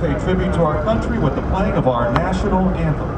pay tribute to our country with the playing of our national anthem.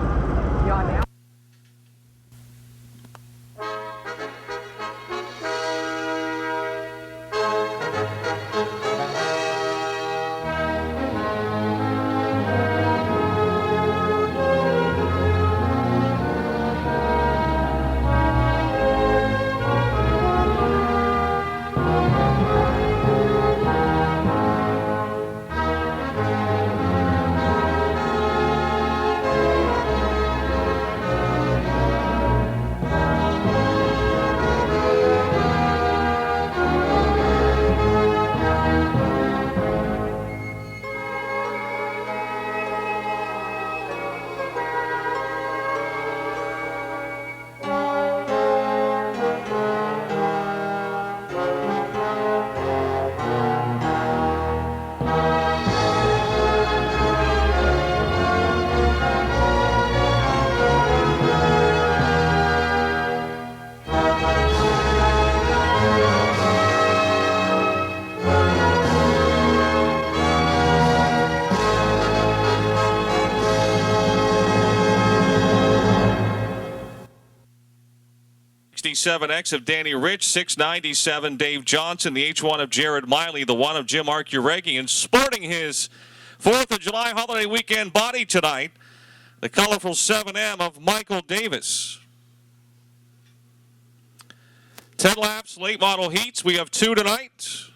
X of Danny Rich, 697 Dave Johnson, the H1 of Red Miley, the 1 of Jim Arcureggi, sporting his 4th of July holiday weekend body tonight, the colorful 7M of Michael Davis. 10 laps, late model heats. We have 2 tonight.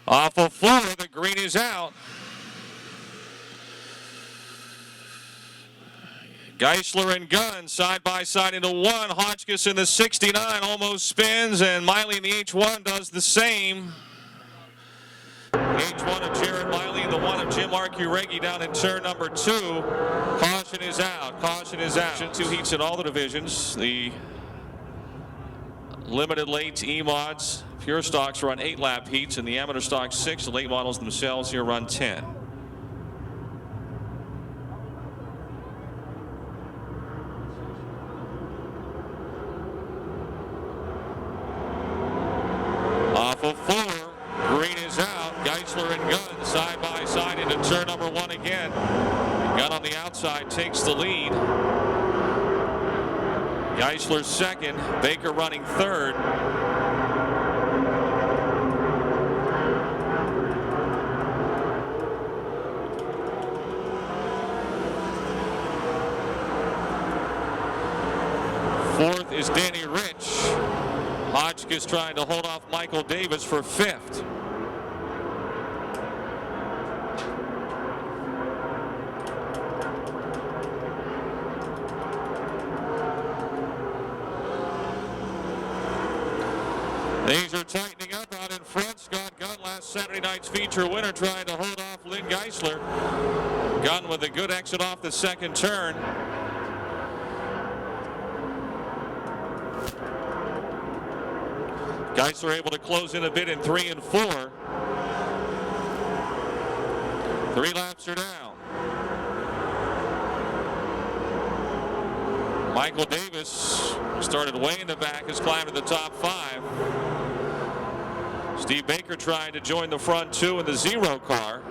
Off of 4, the green is out. Geisler and Gunn side by side into 1. Hotchkiss in the 69 almost spins, and Miley in the H1 does the same. H1 of Red Miley, the 1 of Jim Arcureggi down in turn number 2. Caution is out. Caution is out. 2 heats in all the divisions. The limited late E-mods, pure stocks run 8-lap heats, and the amateur stocks 6. The late models themselves here run 10. Off of 4, green is out. Geisler and Gunn side by side into turn number 1 again. Gunn on the outside takes the lead. Geisler second, Baker running third. Fourth is Danny Rich. Hotchkiss trying to hold off Michael Davis for 5th. Things are tightening up out in front. Scott Gunn, last Saturday night's feature winner, trying to hold off Lynn Geisler. Gunn with a good exit off the second turn. Geisler able to close in a bit in 3 and 4. 3 laps are down. Michael Davis started way in the back, has climbed to the top 5. Steve Baker trying to join the front 2 in the 0 car.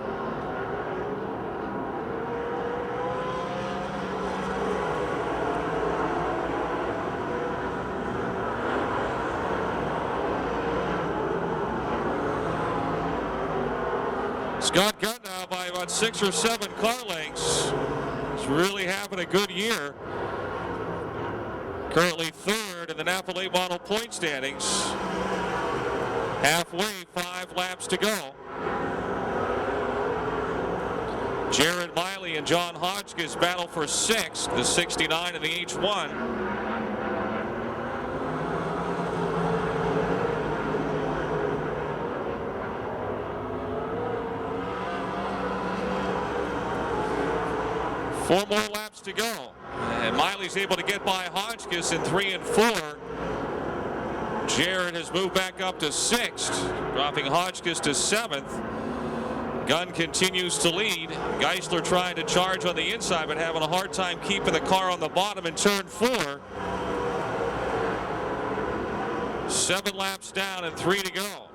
Scott Gunn now by about 6 or 7 car lengths. He's really having a good year. Currently 3rd in the Napa late model point standings. Halfway, 5 laps to go. Red Miley and John Hotchkiss battle for 6th, the 69 and the H1. Four more laps to go. And Miley's able to get by Hotchkiss in 3 and 4. Jared has moved back up to 6th, dropping Hotchkiss to 7th. Gunn continues to lead. Geisler trying to charge on the inside, but having a hard time keeping the car on the bottom in turn 4. 7 laps down and 3 to go.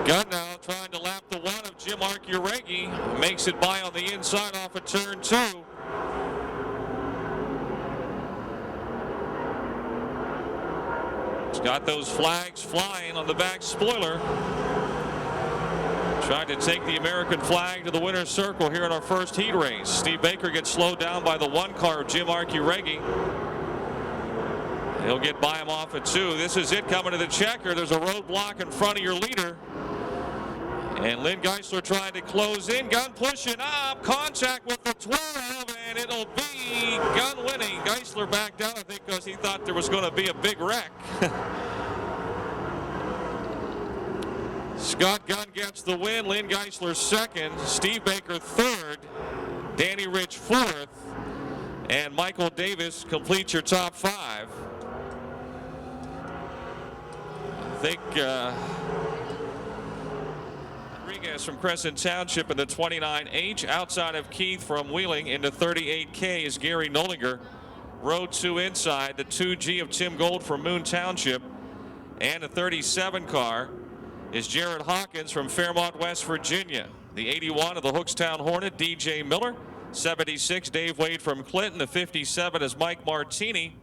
Gunn now trying to lap the one of Jim Archiaregi. Makes it by on the inside off of turn 2. He's got those flags flying on the back spoiler. Trying to take the American flag to the winner's circle here in our first heat race. Steve Baker gets slowed down by the 1 car of Jim Archiaregi. He'll get by him off at 2. This is it coming to the checker. There's a roadblock in front of your leader. And Lynn Geisler trying to close in. Gunn pushing up. Contact with the 12. And it'll be Gunn winning. Geisler backed out, I think, because he thought there was going to be a big wreck. Scott Gunn gets the win. Lynn Geisler second. Steve Baker third. Danny Rich fourth. And Michael Davis completes your top 5. I think Rodriguez from Crescent Township in the 29H. Outside of Keith from Wheeling into 38K is Gary Nolinger. Row 2 inside. The 2G of Tim Gold from Moon Township. And a 37 car is Jared Hawkins from Fairmont, West Virginia. The 81 of the Hookstown Hornet, DJ Miller. 76, Dave Wade from Clinton. The 57 is Mike Martini.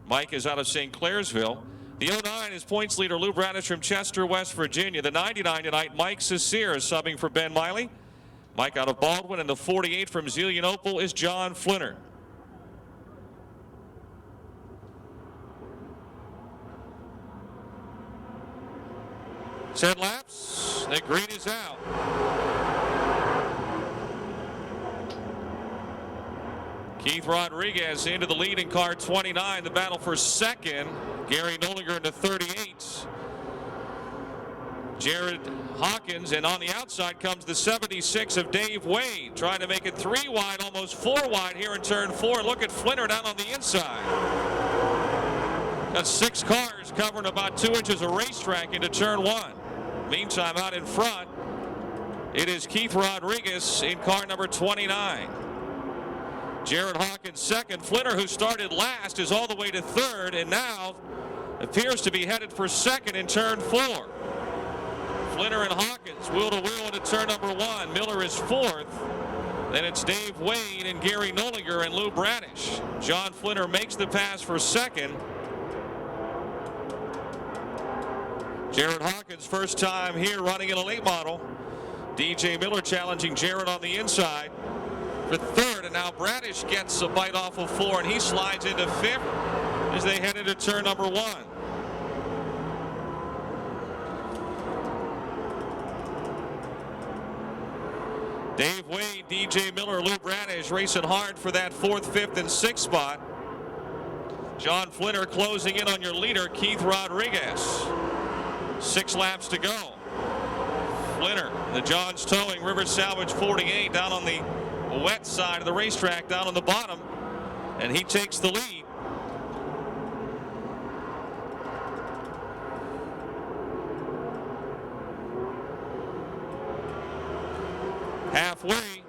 Mike is out of St. Clairsville. The 09 is points leader Lou Bradish from Chester, West Virginia. The 99 tonight, Mike Cecere is subbing for Ben Miley. Mike out of Baldwin. And the 48 from Zelienople is John Flinner. Set laps. The green is out. Keith Rodriguez into the lead in car 29. The battle for second. Gary Nolinger into 38. Jared Hawkins, and on the outside comes the 76 of Dave Wade, trying to make it 3 wide, almost 4 wide here in turn 4. Look at Flinner down on the inside. Got 6 cars covering about 2 inches of racetrack into turn 1. Meantime, out in front, it is Keith Rodriguez in car number 29. Jared Hawkins second. Flinner, who started last, is all the way to third and now appears to be headed for second in turn 4. Flinner and Hawkins wheel to wheel into turn number 1. Miller is fourth. Then it's Dave Wade and Gary Nolinger and Lou Bradish. John Flinner makes the pass for second. Jared Hawkins, first time here running in a late model. DJ Miller challenging Jared on the inside for third, and now Bradish gets a bite off of 4, and he slides into 5th as they head into turn number 1. Dave Wade, DJ Miller, Lou Bradish racing hard for that 4th, 5th, and 6th spot. John Flinner closing in on your leader, Keith Rodriguez. 6 laps to go. Flinner, the Johns Towing, River Salvage 48 down on the wet side of the racetrack, down on the bottom, and he takes the lead. Halfway.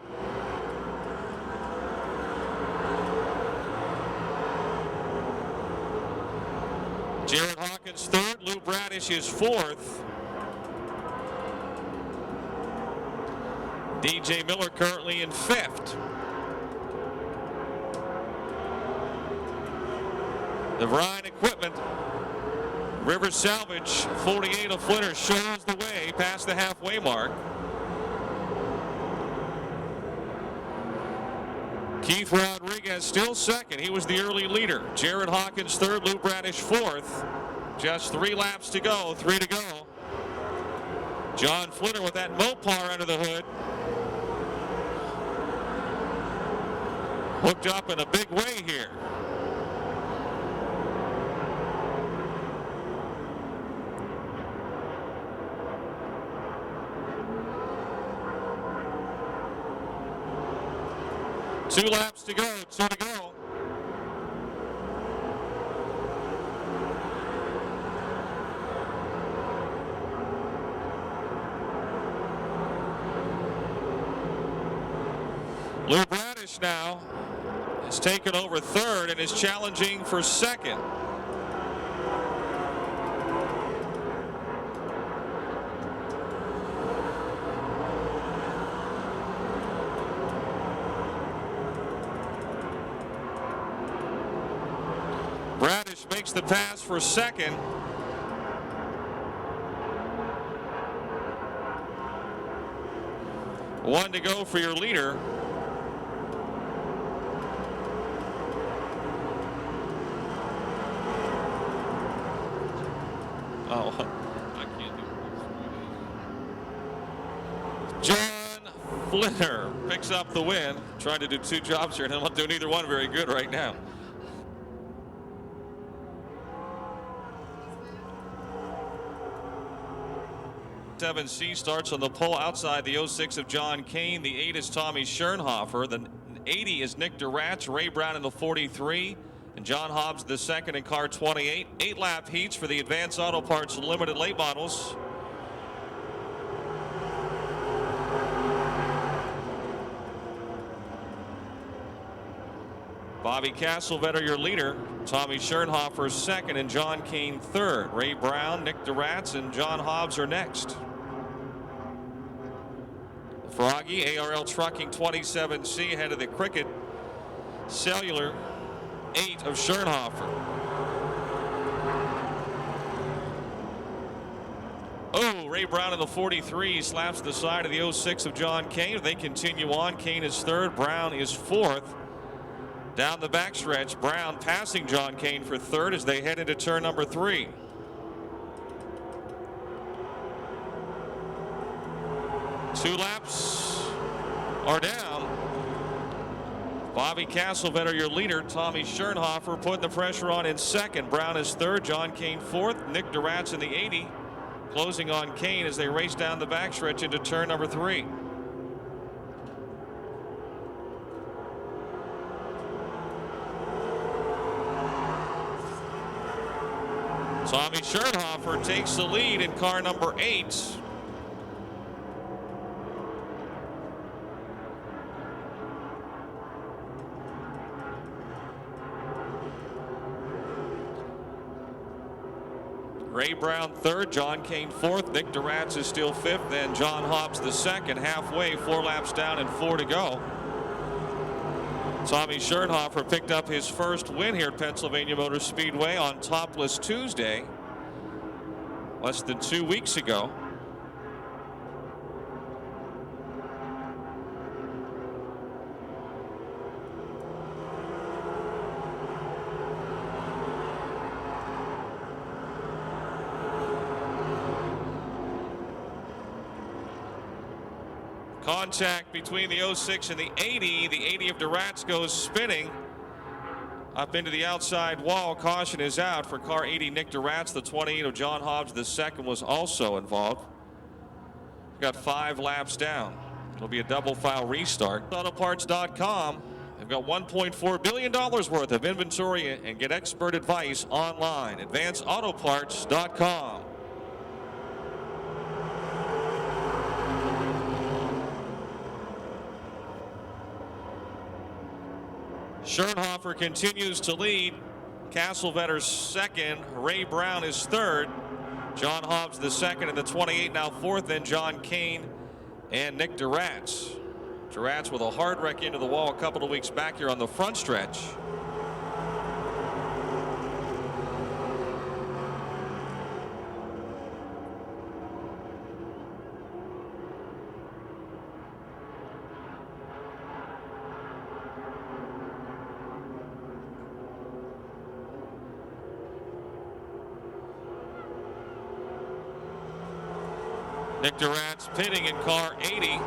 Jared Hawkins third, Lou Bradish is fourth. DJ Miller currently in 5th. The Ryan Equipment, River Salvage 48 of Flinner shows the way past the halfway mark. Keith Rodriguez still second. He was the early leader. Jared Hawkins third, Lou Bradish fourth. Just 3 laps to go, 3 to go. John Flinner with that Mopar under the hood. Hooked up in a big way here. Two laps to go, 2 to go. Lou Bradish now has taken over third and is challenging for second. Rich makes the pass for second. One to go for your leader. Oh, I can't do it. John Flinner picks up the win. Trying to do two jobs here, and I'm not doing either one very good right now. Seven C starts on the pole outside the 06 of John Kane. The 8 is Tommy Schernhofer. The 80 is Nick Duratz. Ray Brown in the 43. And John Hobbs the second in car 28. 8-lap heats for the Advanced Auto Parts Limited Late Models. Bobby Castlevetter, your leader. Tommy Schernhofer second and John Kane third. Ray Brown, Nick Duratz, and John Hobbs are next. Froggy, ARL Trucking 27C ahead of the Cricket Cellular 8 of Schernhofer. Oh, Ray Brown in the 43 slaps the side of the 06 of John Kane. They continue on. Kane is third. Brown is fourth. Down the backstretch, Brown passing John Kane for third as they head into turn number 3. Two laps are down. Bobby Castlevetter, your leader. Tommy Schernhofer putting the pressure on in second. Brown is third. John Kane fourth. Nick Duratz in the 80. Closing on Kane as they race down the backstretch into turn number 3. Tommy Schernhofer takes the lead in car number 8. Ray Brown third, John Kane fourth, Nick Duratz is still fifth, and John Hobbs the second, halfway, 4 laps down and 4 to go. Tommy Schernhofer picked up his first win here at Pennsylvania Motor Speedway on Topless Tuesday, less than 2 weeks ago. Contact between the 06 and the 80. The 80 of Duratz goes spinning up into the outside wall. Caution is out for car 80 Nick Duratz. The 28 of John Hobbs the second was also involved. Got 5 laps down. It'll be a double file restart. Autoparts.com. They've got $1.4 billion worth of inventory and get expert advice online. AdvancedAutoparts.com. Schernhofer continues to lead. Castlevetter's second. Ray Brown is third. John Hobbs the second, and the 28 now fourth. Then John Kane and Nick Duratz. Duratz with a hard wreck into the wall a couple of weeks back here on the front stretch. Nick Duratz pitting in car 80.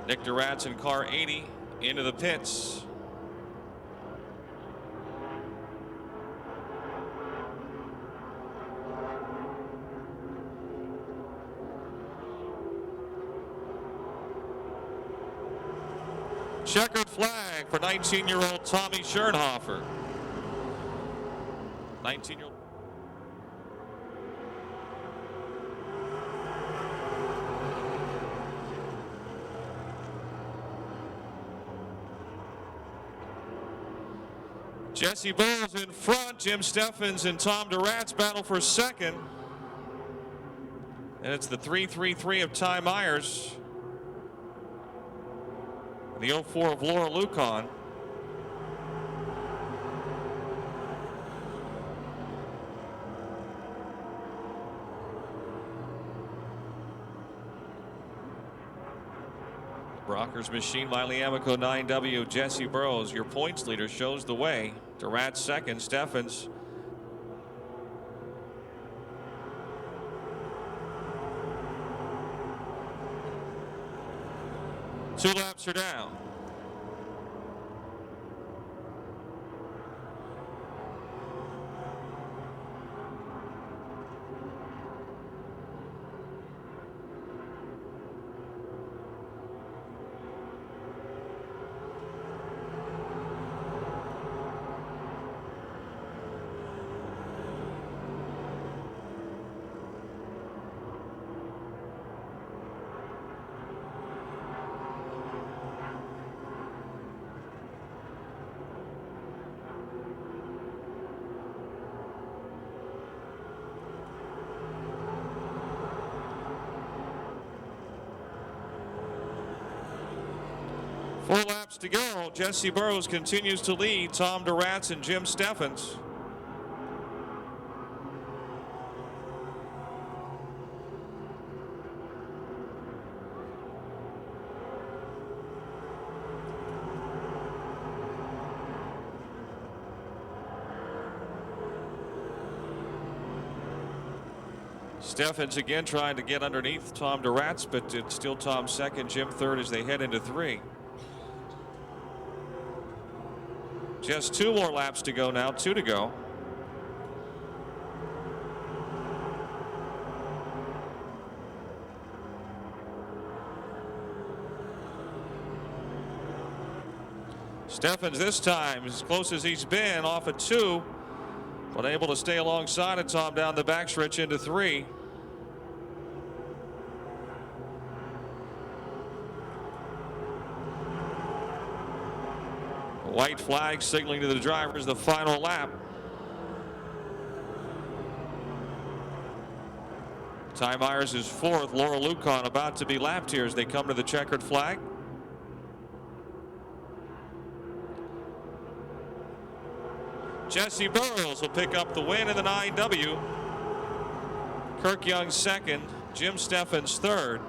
Nick Duratz in car 80 into the pits. Checkered flag for 19-year-old Tommy Schernhofer. 19-year-old. Jesse Bowles in front. Jim Steffens and Tom Duratz battle for second. And it's the 3-3-3 of Ty Myers. The 04 of Laura Lucon. Rocker's Machine, Miley Amico 9W, Jesse Burrows, your points leader, shows the way. Durant second, Steffens. Two laps are down. Four laps to go. Jesse Burrows continues to lead Tom Durant and Jim Steffens. Steffens again trying to get underneath Tom Durant, but it's still Tom second, Jim third as they head into three. Just two more laps to go now, two to go. Steffens this time as close as he's been, off at two, but able to stay alongside of Tom down the backstretch into three. White flag signaling to the drivers the final lap. Ty Myers is fourth. Laura Lucon about to be lapped here as they come to the checkered flag. Jesse Burrows will pick up the win in the 9W. Kirk Young second. Jim Steffens third.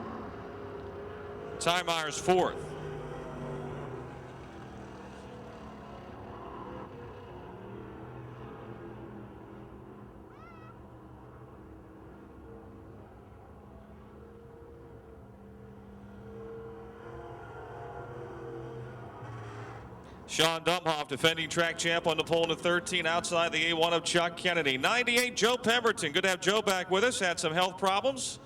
Ty Myers fourth. Sean Dumhoff, defending track champ, on the pole to 13 outside the A1 of Chuck Kennedy. 98, Joe Pemberton. Good to have Joe back with us. Had some health problems.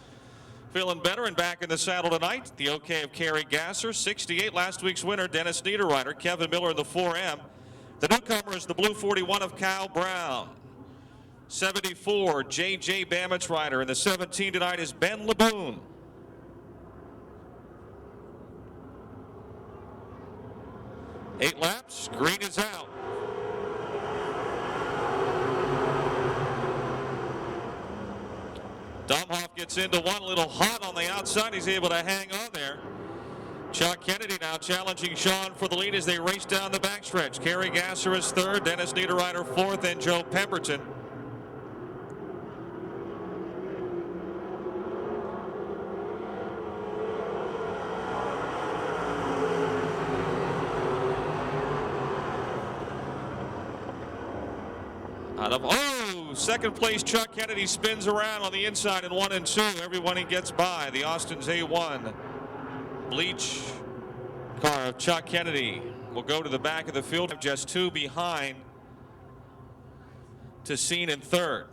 Feeling better and back in the saddle tonight. The OK of Kerry Gasser. 68, last week's winner, Dennis Niederreiter. Kevin Miller in the 4M. The newcomer is the blue 41 of Kyle Brown. 74, J.J. Bamich rider. And the 17 tonight is Ben LeBoon. Eight laps, green is out. Domhoff gets into one, a little hot on the outside. He's able to hang on there. Chuck Kennedy now challenging Sean for the lead as they race down the backstretch. Kerry Gasser is third, Dennis Niederreiter fourth, and Joe Pemberton. Second place Chuck Kennedy spins around on the inside in 1 and 2. Everyone he gets by. The Austin's A1 bleach car of Chuck Kennedy will go to the back of the field, just two behind Tessine in third.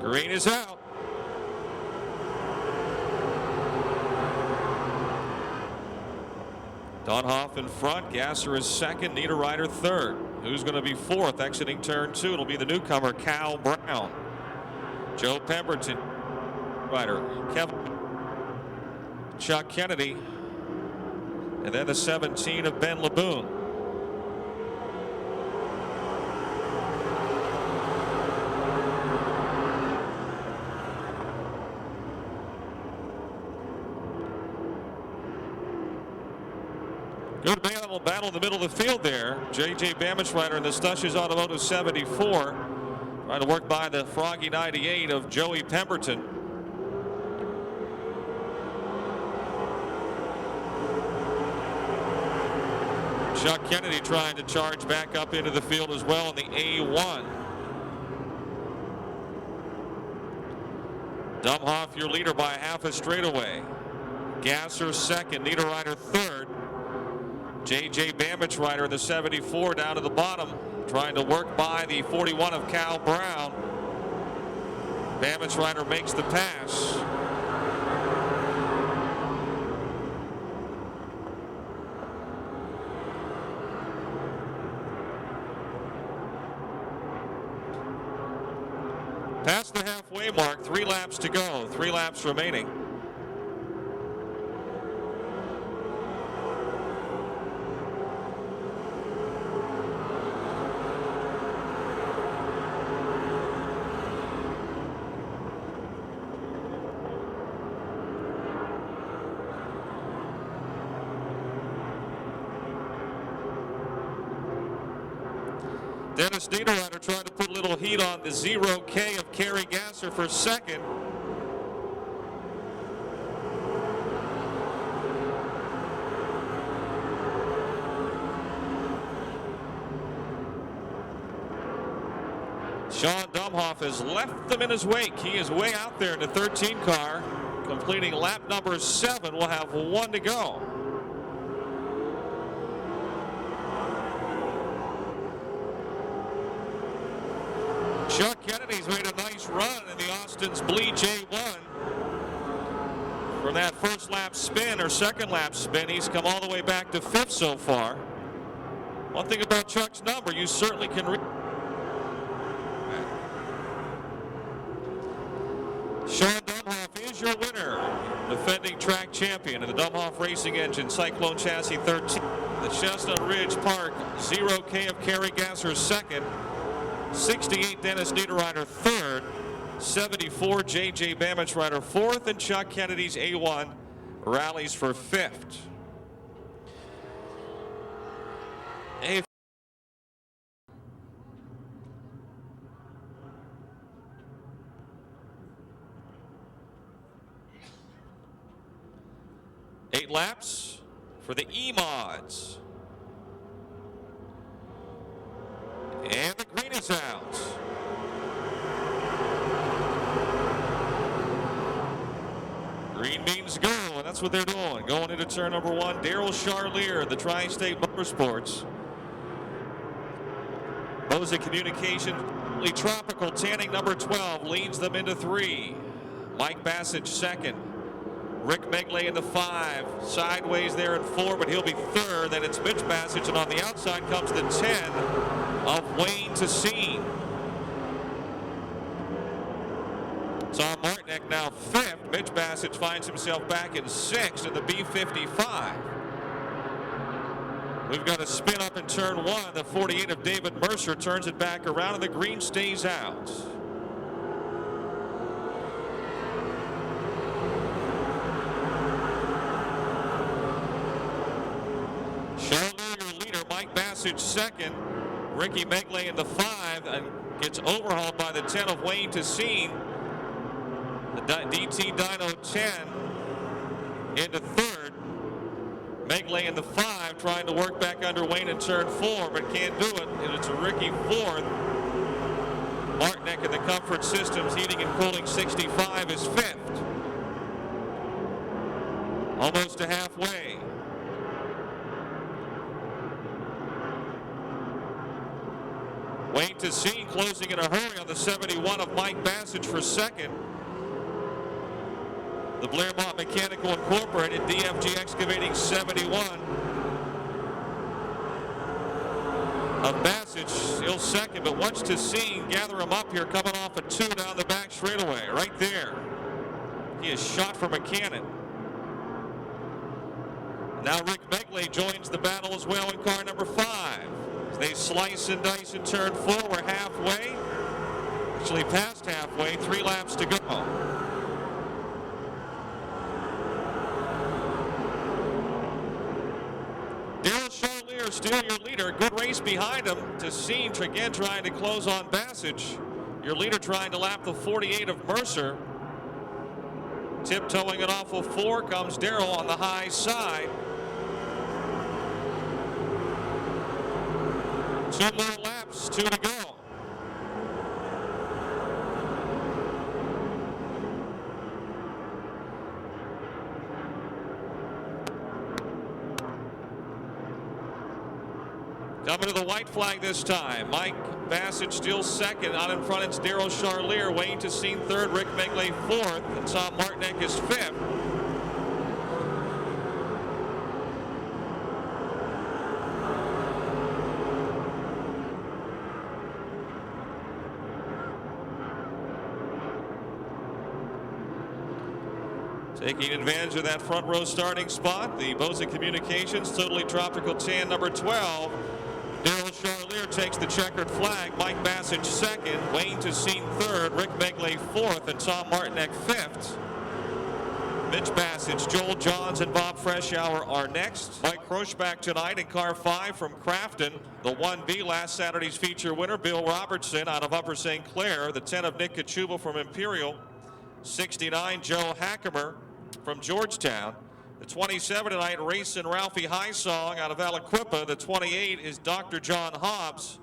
Green is out. Donhoff in front. Gasser is second. Niederreiter third. Who's going to be fourth exiting turn two? It'll be the newcomer, Kyle Brown. Joe Pemberton. Rider. Kevin. Chuck Kennedy. And then the 17 of Ben LeBoon. Good battle in the middle of the field there. J.J. Bamishrider in the Stush's Automotive 74. Trying to work by the Froggy 98 of Joey Pemberton. Chuck Kennedy trying to charge back up into the field as well in the A1. Dumhoff, your leader by half a straightaway. Gasser second, Niederreiter third. J.J. Bamishrider in the 74 down to the bottom, trying to work by the 41 of Cal Brown. Bamishrider makes the pass. Past the halfway mark, 3 laps to go, 3 laps remaining. Dennis Niederreiter trying to put a little heat on the 0K of Kerry Gasser for second. Sean Dumhoff has left them in his wake. He is way out there in the 13 car, completing lap number 7. We'll have 1 to go. Chuck Kennedy's made a nice run in the Austin's Bleach A1. From that first lap spin or second lap spin, he's come all the way back to 5th so far. One thing about Chuck's number, you certainly can read. Sean Dumhoff is your winner, defending track champion in the Dumhoff Racing Engine Cyclone Chassis 13. The Chestnut Ridge Park 0K of Kerry Gasser second. 68 Dennis Niederreiter third, 74 J.J. Bamishrider fourth, and Chuck Kennedy's A1 rallies for 5th. Eight laps for the E-Mods. And the green is out. Green means go, and that's what they're doing. Going into turn number 1, Daryl Charlier, the Tri-State Motorsports. Moza Communications, Tropical Tanning number 12 leads them into 3. Mike Bassett second. Rick Megley in the 5, sideways there in 4, but he'll be third. Then it's Mitch Bassett, and on the outside comes the 10 of Wayne Tassine. Tom Martinek now 5th. Mitch Bassett finds himself back in 6th in the B55. We've got a spin up in turn 1. The 48 of David Mercer turns it back around, and the green stays out. Charlier, your leader, Mike Bassett second. Ricky Megley in the 5 and gets overhauled by the 10 of Wayne Tassine. The DT Dyno 10 into 3rd. Megley in the 5 trying to work back under Wayne in turn 4, but can't do it. And it's Ricky 4th. Martinek in the Comfort Systems Heating and Cooling 65 is 5th. Almost to halfway. Wayne Tassine closing in a hurry on the 71 of Mike Bassett for second. The Blairmont Mechanical Incorporated DFG Excavating 71 of Bassett still second, but watch Tassine gather him up here coming off a 2 down the back straightaway right there. He is shot from a cannon. Now Rick Megley joins the battle as well in car number 5. They slice and dice in turn 4. We're halfway, actually past halfway, 3 laps to go. Daryl Charlier still your leader. Good race behind him. Tessine again trying to close on Bassage. Your leader trying to lap the 48 of Mercer. Tiptoeing it off of 4 comes Darrell on the high side. 2 more laps, 2 to go. Coming to the white flag this time. Mike Bassage still second. Out in front, it's Darrell Charlier. Wayne Tessine third. Rick Megley fourth. And Tom Martinek is fifth. Taking advantage of that front row starting spot, the Boza Communications Totally Tropical Tan number 12. Darrell Charlier takes the checkered flag. Mike Bassage second. Wayne Tessine third. Rick Megley fourth. And Tom Martinek fifth. Mitch Bassage, Joel Johns, and Bob Freshour are next. Mike Croce back tonight in car 5 from Crafton. The 1B last Saturday's feature winner, Bill Robertson out of Upper St. Clair. The 10 of Nick Kachuba from Imperial. 69, Joe Hackemer from Georgetown. The 27 tonight, Racing Ralphie Highsong out of Aliquippa. The 28 is Dr. John Hobbs.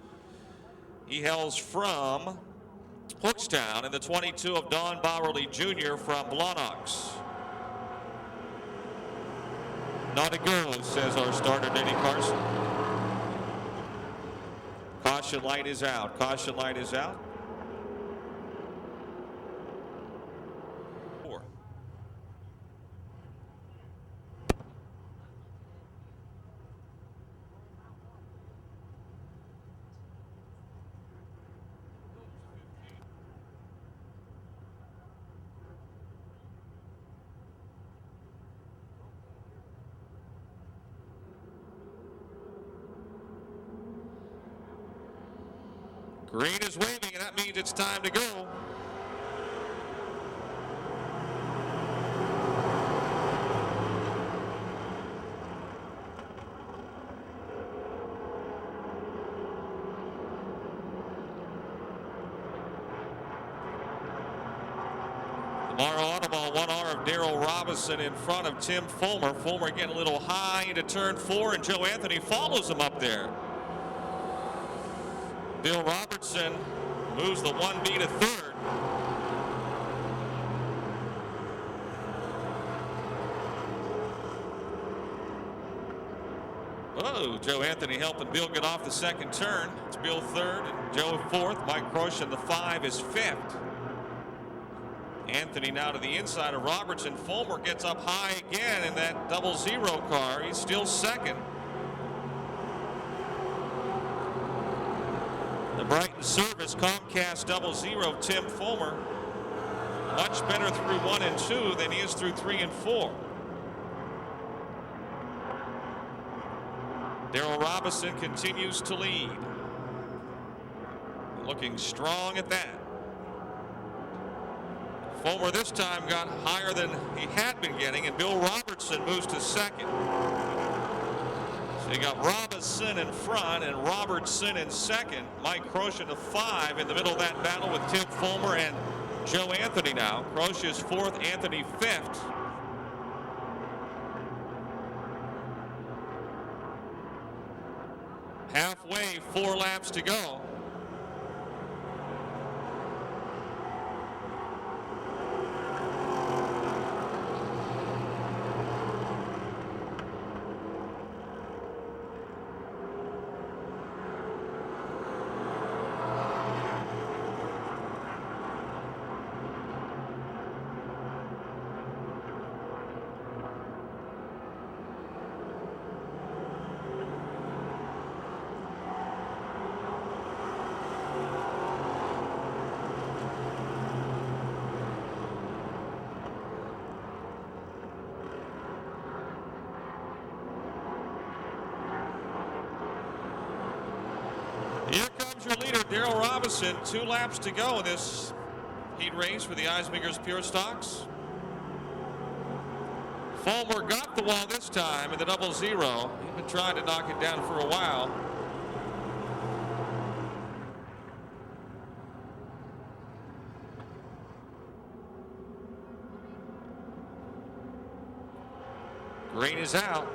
He hails from Hookstown. And the 22 of Don Bowerly Jr. from Blonox. Not a go, says our starter, Denny Carson. Caution light is out. Caution light is out. Green is waving, and that means it's time to go. Lamar Automall, 1R of Darrell Robinson in front of Tim Fulmer. Fulmer getting a little high into turn 4, and Joe Anthony follows him up there. Bill Robertson moves the 1B to third. Oh, Joe Anthony helping Bill get off the second turn. It's Bill third and Joe fourth. Mike Croce in the 5 is fifth. Anthony now to the inside of Robertson. Fulmer gets up high again in that 00 car. He's still second. The Brighton Service Comcast 00 Tim Fulmer much better through 1 and 2 than he is through 3 and 4. Darrell Robinson continues to lead. Looking strong at that. Fulmer this time got higher than he had been getting, and Bill Robertson moves to second. So you got Robinson in front and Robertson in second. Mike Croce in the 5 in the middle of that battle with Tim Fulmer and Joe Anthony now. Croce is fourth, Anthony fifth. Halfway, 4 laps to go. Here comes your leader, Darrell Robinson. 2 laps to go in this heat race for the Eismingers Pure Stocks. Fulmer got the wall this time in the 0-0. He's been trying to knock it down for a while. Green is out.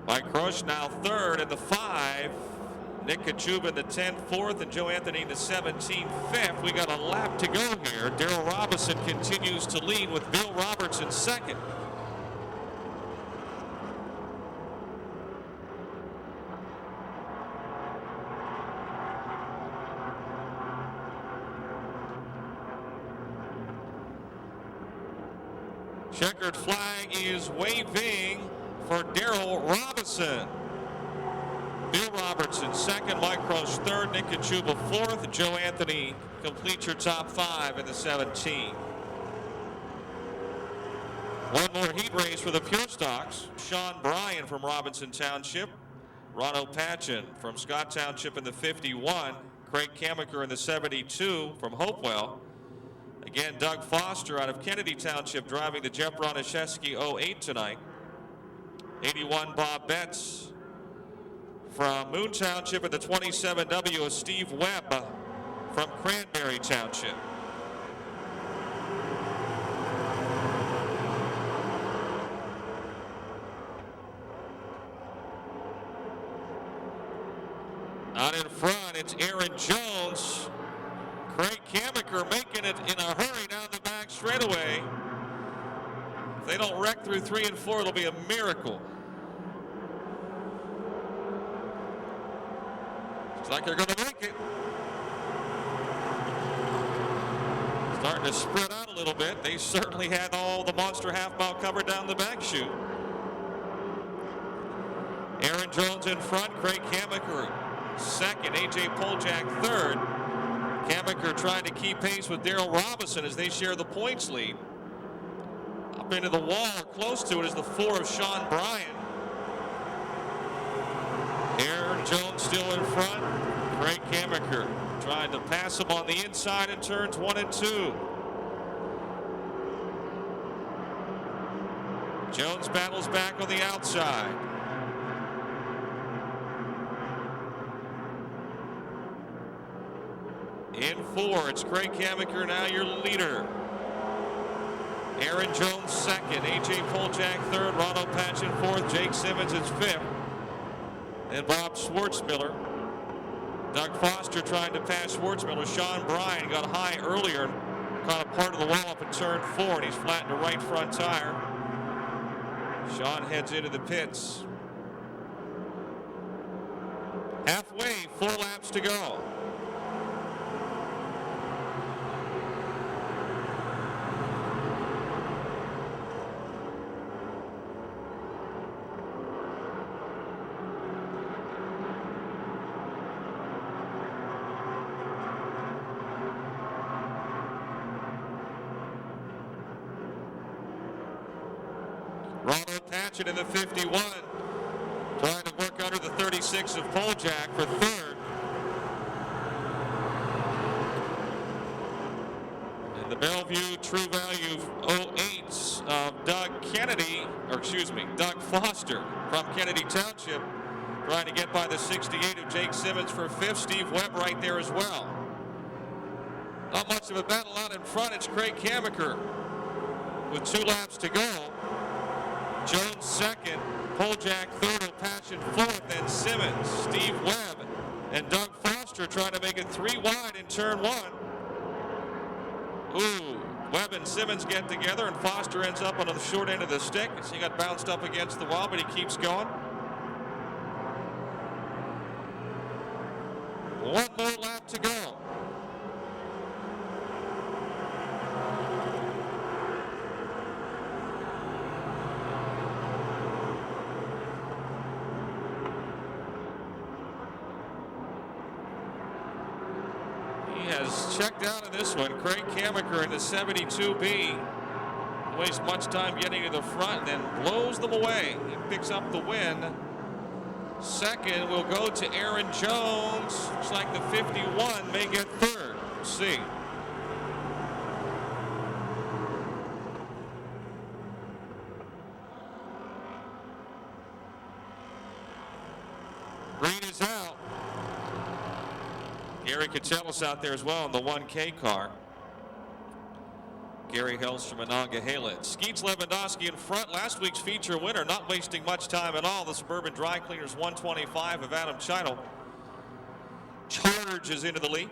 Mike Crush now third, and the 5. Nick Kachuba in the 10th, 4th, and Joe Anthony in the 17th, 5th. We got a lap to go here. Darrell Robinson continues to lead with Bill Robertson second. Checkered flag is waving for Darrell Robinson. Bill Robertson second, Mike Crush third, Nick Kachuba fourth, Joe Anthony complete your top 5 in the 17. One more heat race for the Pure Stocks. Sean Bryan from Robinson Township, Ronald Patchen from Scott Township in the 51, Craig Kamaker in the 72 from Hopewell. Again, Doug Foster out of Kennedy Township driving the Jeff Broniszewski 08 tonight. 81, Bob Betts from Moon Township in the 27W of Steve Webb from Cranberry Township. Out in front, it's Aaron Jones. Craig Kamaker making it in a hurry down the back straightaway. If they don't wreck through 3 and 4, it'll be a miracle. Looks like they're going to make it. Starting to spread out a little bit. They certainly had all the monster half mile covered down the back chute. Aaron Jones in front, Craig Kamaker second, A.J. Poljak third. Kamaker trying to keep pace with Darrell Robinson as they share the points lead. Up into the wall, close to it, is the 4 of Sean Bryan. Aaron Jones still in front. Craig Kamaker trying to pass him on the inside in turns 1 and 2. Jones battles back on the outside. In 4, it's Craig Kamaker now your leader. Aaron Jones second, A.J. Poljak third, Ronald Patchen fourth, Jake Simmons is 5th. And Bob Schwartzmiller. Doug Foster trying to pass Schwartzmiller. Sean Bryan got high earlier and caught a part of the wall up in turn 4, and he's flattened a right front tire. Sean heads into the pits. Halfway, 4 laps to go. Ronald Patchen in the 51, trying to work under the 36 of Poljak for third. And the Bellevue True Value 08s of Doug Foster from Kennedy Township, trying to get by the 68 of Jake Simmons for 5th. Steve Webb right there as well. Not much of a battle out in front. It's Craig Kamaker with 2 laps to go. Jones second, Poljak third, Patchen fourth, then Simmons, Steve Webb, and Doug Foster trying to make it 3 wide in turn 1. Ooh, Webb and Simmons get together, and Foster ends up on the short end of the stick. So he got bounced up against the wall, but he keeps going. 1 more lap to go. has checked out in this one. Craig Kamiker in the 72B. Wastes much time getting to the front and then blows them away. He picks up the win. Second will go to Aaron Jones. Looks like the 51 may get third. We'll see. Green is out. Gary Catellis out there as well in the 1K car. Gary Hellstrom and Monongahela. Skeets Lewandowski in front. Last week's feature winner, not wasting much time at all. The Suburban Dry Cleaners 125 of Adam Chidle charges into the lead.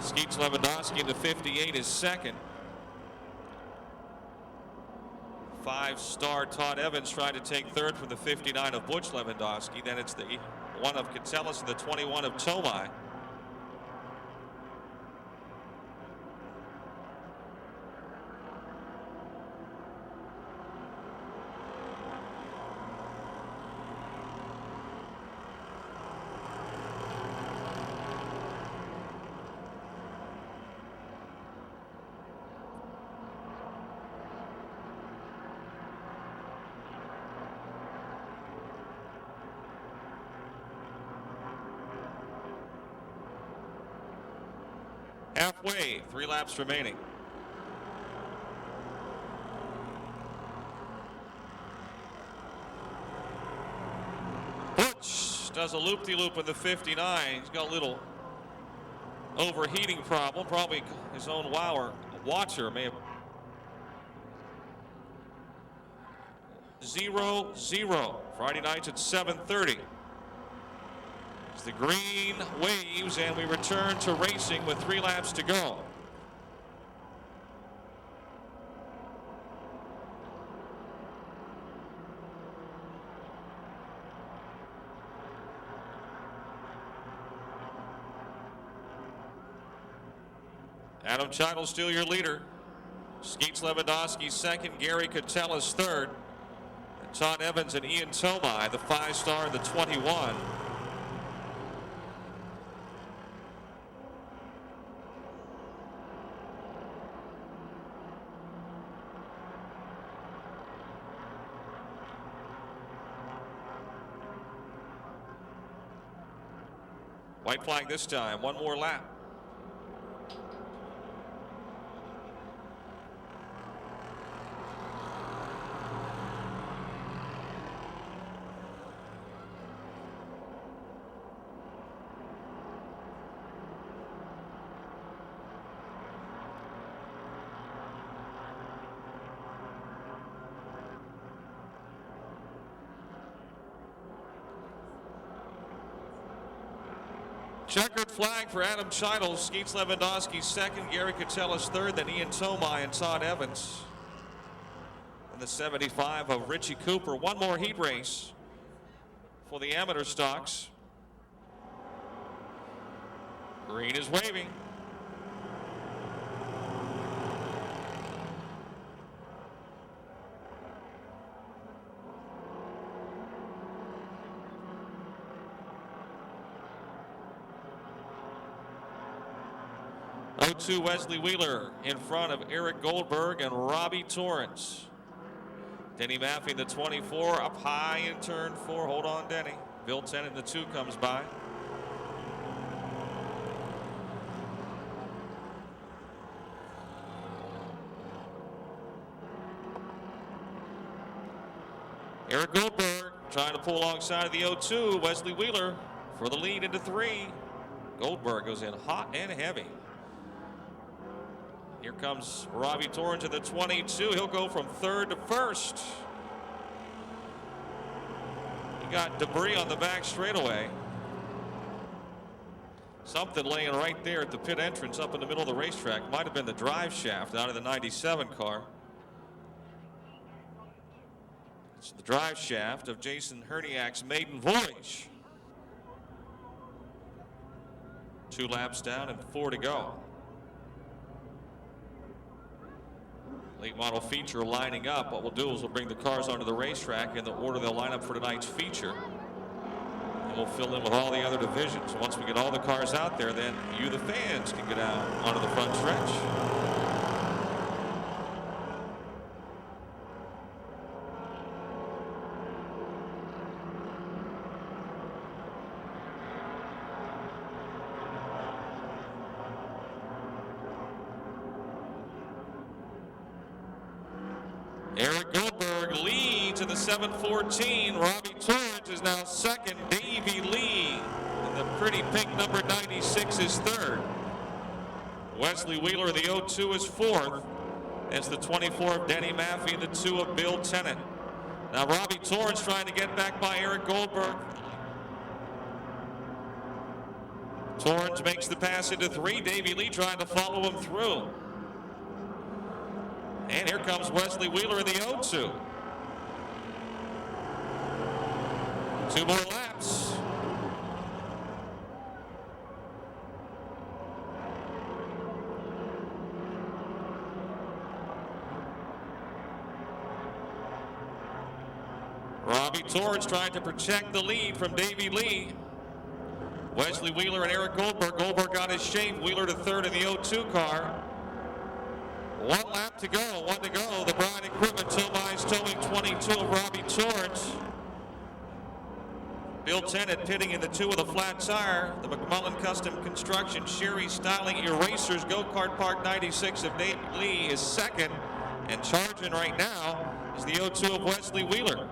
Skeets Lewandowski in the 58 is second. Five-star Todd Evans trying to take third from the 59 of Butch Lewandowski. Then it's the 1 of Catellis and the 21 of Tomai. Halfway, 3 laps remaining. Butch does a loop-de-loop in the 59. He's got a little overheating problem. Probably his own watcher may have. 0-0. Friday nights at 7:30. The green waves and we return to racing with 3 laps to go. Adam Chidle still your leader. Skeets Lewandowski second, Gary Catellis third. And Todd Evans and Ian Tomai, the 5-star and the 21. White flag this time. 1 more lap. Checkered flag for Adam Chidle. Skeets Lewandowski second, Gary Catellis third, then Ian Tomai and Todd Evans. And the 75 of Richie Cooper. 1 more heat race for the amateur stocks. Green is waving. O2 Wesley Wheeler in front of Eric Goldberg and Robbie Torrance. Denny Maffey in the 24 up high in turn 4. Hold on, Denny. Bill 10 in the 2 comes by. Eric Goldberg trying to pull alongside of the O2. Wesley Wheeler for the lead into 3. Goldberg goes in hot and heavy. Here comes Robbie Torrance in the 22. He'll go from 3rd to 1st. He got debris on the back straightaway. Something laying right there at the pit entrance up in the middle of the racetrack. Might have been the drive shaft out of the 97 car. It's the drive shaft of Jason Herniak's maiden voyage. 2 laps down and 4 to go. late model feature lining up. What we'll do is we'll bring the cars onto the racetrack in the order they'll line up for tonight's feature. And we'll fill in with all the other divisions. Once we get all the cars out there, then you, the fans, can get out onto the front stretch. Eric Goldberg leads in the 714. Robbie Torrance is now second. Davey Lee in the pretty pink number 96 is third. Wesley Wheeler in the 02 is fourth. It's the 24 of Denny Maffey and the 2 of Bill Tennant. Now Robbie Torrance trying to get back by Eric Goldberg. Torrance makes the pass into 3. Davey Lee trying to follow him through. And here comes Wesley Wheeler in the 0-2. 2 more laps. Robbie Torrance trying to protect the lead from Davey Lee. Wesley Wheeler and Eric Goldberg. Goldberg got his shape. Wheeler to third in the 0-2 car. 1 lap to go, 1 to go. The Bryan Equipment Tow-Buys towing 22 of Robbie Torrance. Bill Tennant pitting in the 2 with a flat tire. The McMullen Custom Construction Sherry Styling Erasers Go-Kart Park 96 of Dave Lee is second. And charging right now is the 0-2 of Wesley Wheeler.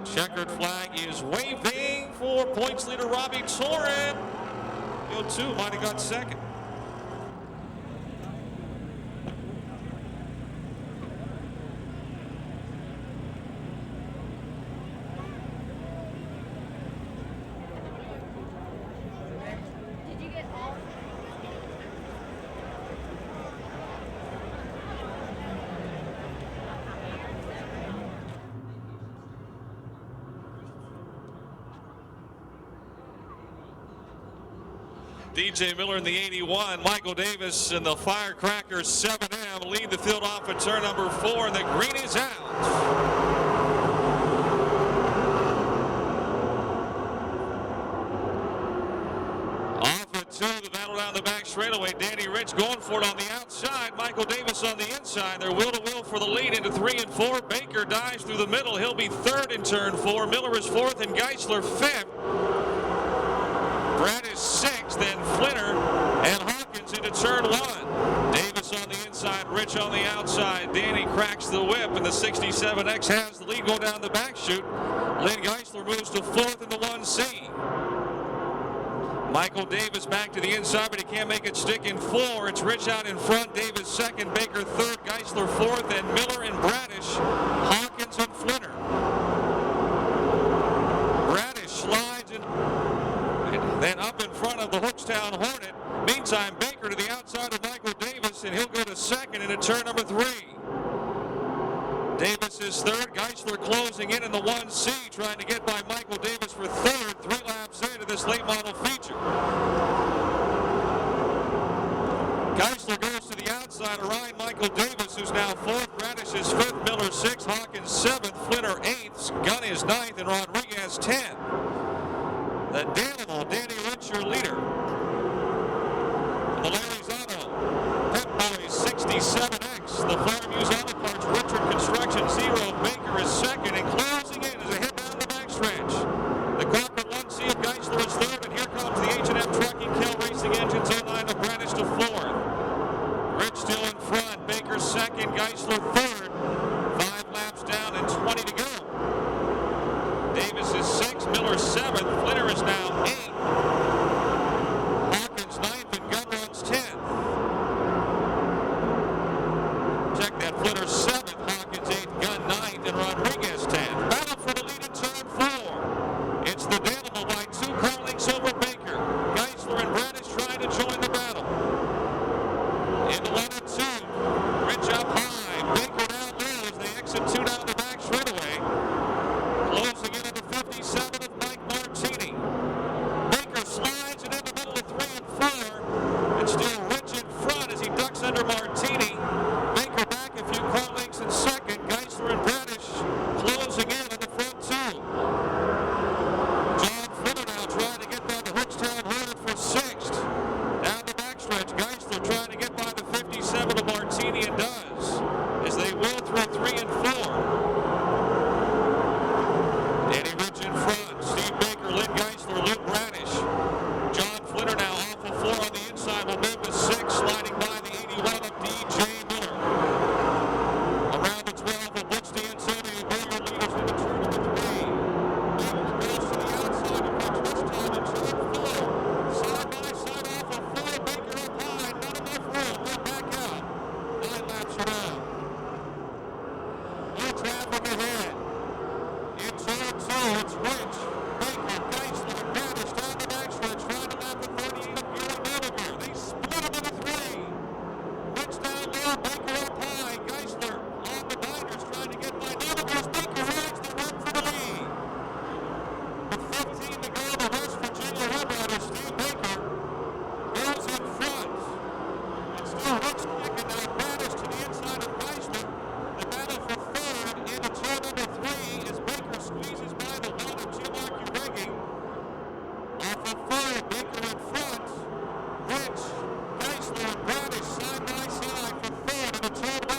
Checkered flag is waving for points leader Robbie Torrance. 0-2 might have got second. Did you get all? DJ Miller in the 81. Michael Davis in the Firecracker 7M lead the field off at turn number 4, and the green is out. Off at 2, the battle down the back straightaway. Danny Rich going for it on the outside. Michael Davis on the inside. They're wheel to wheel for the lead into 3 and 4. Baker dives through the middle. He'll be third in turn 4. Miller is fourth and Geisler fifth. Brad is sixth, then Flinner and Hawkins into turn 1. Davis on the inside, Rich on the outside. Danny cracks the whip, and the 67X has the lead going down the back chute. Lynn Geisler moves to fourth in the 1C. Michael Davis back to the inside, but he can't make it stick in 4. It's Rich out in front, Davis second, Baker third, Geisler fourth, and Miller and Bradish, Hawkins and Flinner. Bradish slides in. Then up in front of the Hookstown Hornet. Meantime, Baker to the outside of Michael Davis, and he'll go to second into turn number 3. Davis is third. Geisler closing in the 1C, trying to get by Michael Davis for third. 3 laps into this late model feature. Geisler goes to the outside of Ryan Michael Davis, who's now fourth. Bradish is fifth. Miller sixth. Hawkins seventh. Flinner eighth. Gunn is ninth, and Rodriguez 10th. The Danimal, Danny Rich, your leader. The Larry's Auto, Pep Boys 67X, the Farmuse Auto Parts, Richard Construction 0. Baker is second, and closing in as a hit down the backstretch. The Copper 1C of Geisler is third, and here comes the H&M Trucking Kell Racing Engines 09 of Bradish to fourth. Rich still in front, Baker second, Geisler third. 5 laps down and 20 to go. Davis is sixth, Miller seventh, Flinner is now eighth. Hawkins ninth, and Gunn runs 10th. Check that, Flinner seventh, Hawkins eighth, Gunn ninth, and Rodriguez 10th. Battle for the lead in turn 4. It's the Danimal by 2 car lengths over Baker. Geisler and Bradish trying to join the battle. Into 1 and 2. Rich up high, Baker down low as they exit 2 down the back straightaway. Closing in at the 57 of Mike Martini. Baker slides it in the middle of 3 and 4. It's still Rich in through 3 and 4. Danny Rich in front. Steve Baker, Lynn Geisler, Luke Radish. John Flitter now off of 4 on the inside. Will move to 6, sliding by the 81 of DJ Miller. Around the 12 of Blitz the Antonio. Baker leaders in the turn of the 3. Baker goes to the outside of Rich this time in turn 4. Side by side off of 4. Baker up high. Not enough room. They'll back out. 9 laps around. No traffic ahead. In turn 2, it's Rich, Baker, Geisler, and Radish down the backstretch, trying to lap the 38 of Gary Miller. They split it into 3. Rich down low, Baker up high. Geisler on the binders, trying to get by Novickers. Baker rides the run for the lead. With 15 to go, the West Virginia Red Rider, Steve Baker, goes in front. It's still Rich second, now Radish to the inside of Geisler. The battle for third into turn number 3 as Baker squeezes by the 1 of Jim Archie. Off of 4, Baker in front. Rich, Geisler, and Radish side by side for third into turn 1.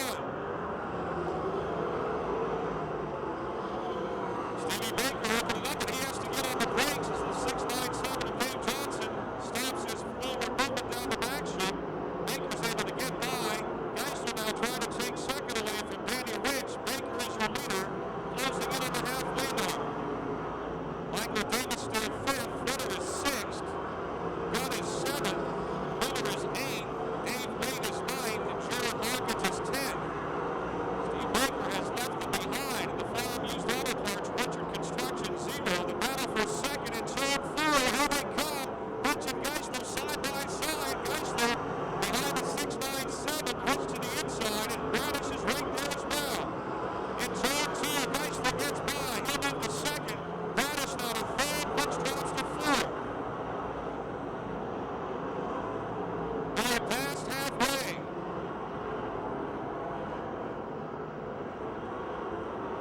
Stevie Baker opening up, and he has to get on the brakes as the 697 of Dave Johnson stops his forward movement down the back chute. Baker's able to get by. Geisler now trying to take second away from Danny Rich. Baker is your leader, closing in on the halfway mark. Michael Davis still 5th, Flitter is 6th, Gunn is 7th, Miller is 8th, Dave Wade is 9th, and Jared Larkins is 10th. Steve Baker has left them behind. The farm used auto parts, Richard Construction 0. The battle for second in turn 4. Here they come. Rich and Geisler side by side. Geisler behind the 697, puts to the inside, and Radish is right there as well. In turn 2, Geisler gets by. He'll move to second. Radish now to third. Rich drops to 4th. They are past halfway.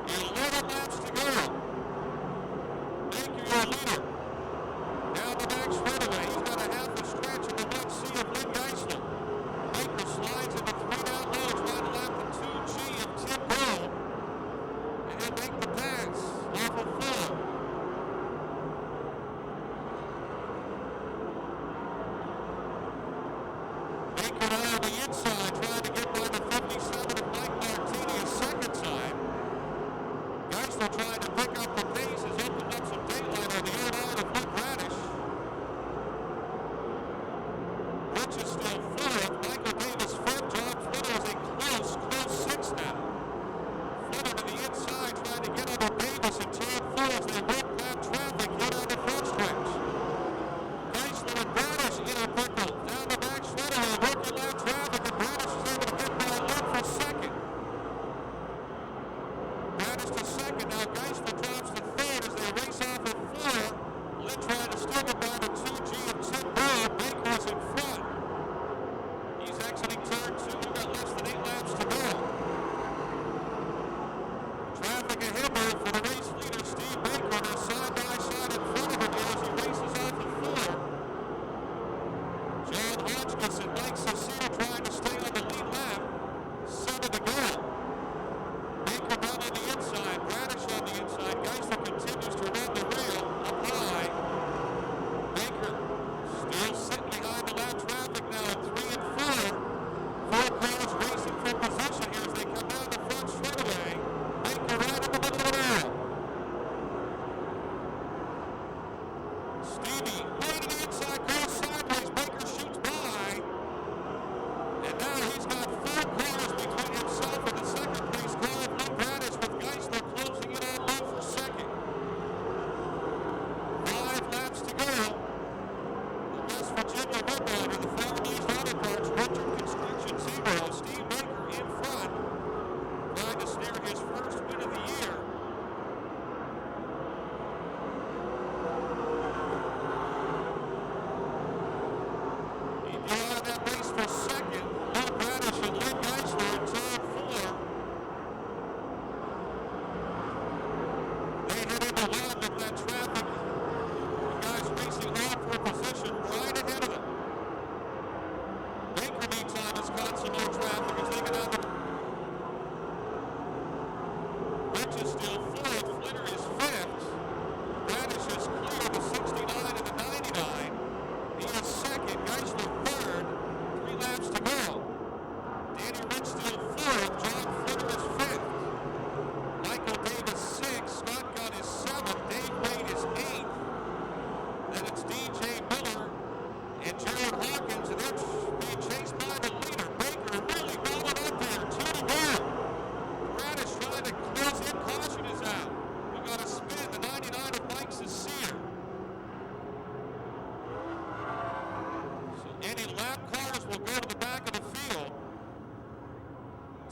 11 laps to go. Baker, your leader. Down the back straightaway. He's got a half a stretch in the 1C of Lynn Geisler. Baker slides into 3 down low, trying to lap the 2G of Tim Gold. And he'll make the pass off of 4. Baker now on the inside, trying to get by the 57 of Mike Martini a second time. Geisler trying to pick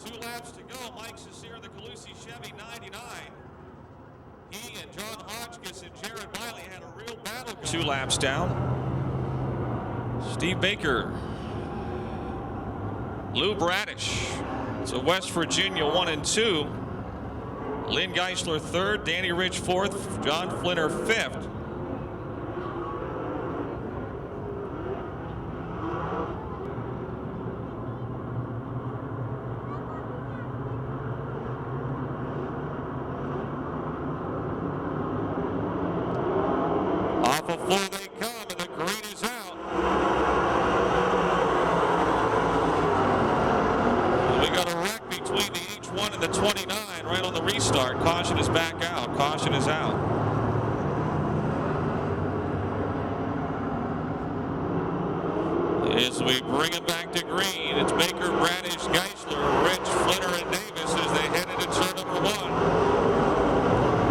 2 laps to go. Mike Cesare, the Calusi Chevy 99. He and John Hodgkiss and Jared Miley had a real battle going. 2 laps down. Steve Baker. Lou Bradish. So West Virginia 1 and 2. Lynn Geisler 3rd. Danny Rich 4th. John Flinner 5th. Off of 4 they come, and the green is out. And we got a wreck between the H1 and the 29 right on the restart. Caution is back out. Caution is out. As we bring it back to green, it's Baker, Bradish, Geisler, Rich, Flinner, and Davis as they head into turn number 1.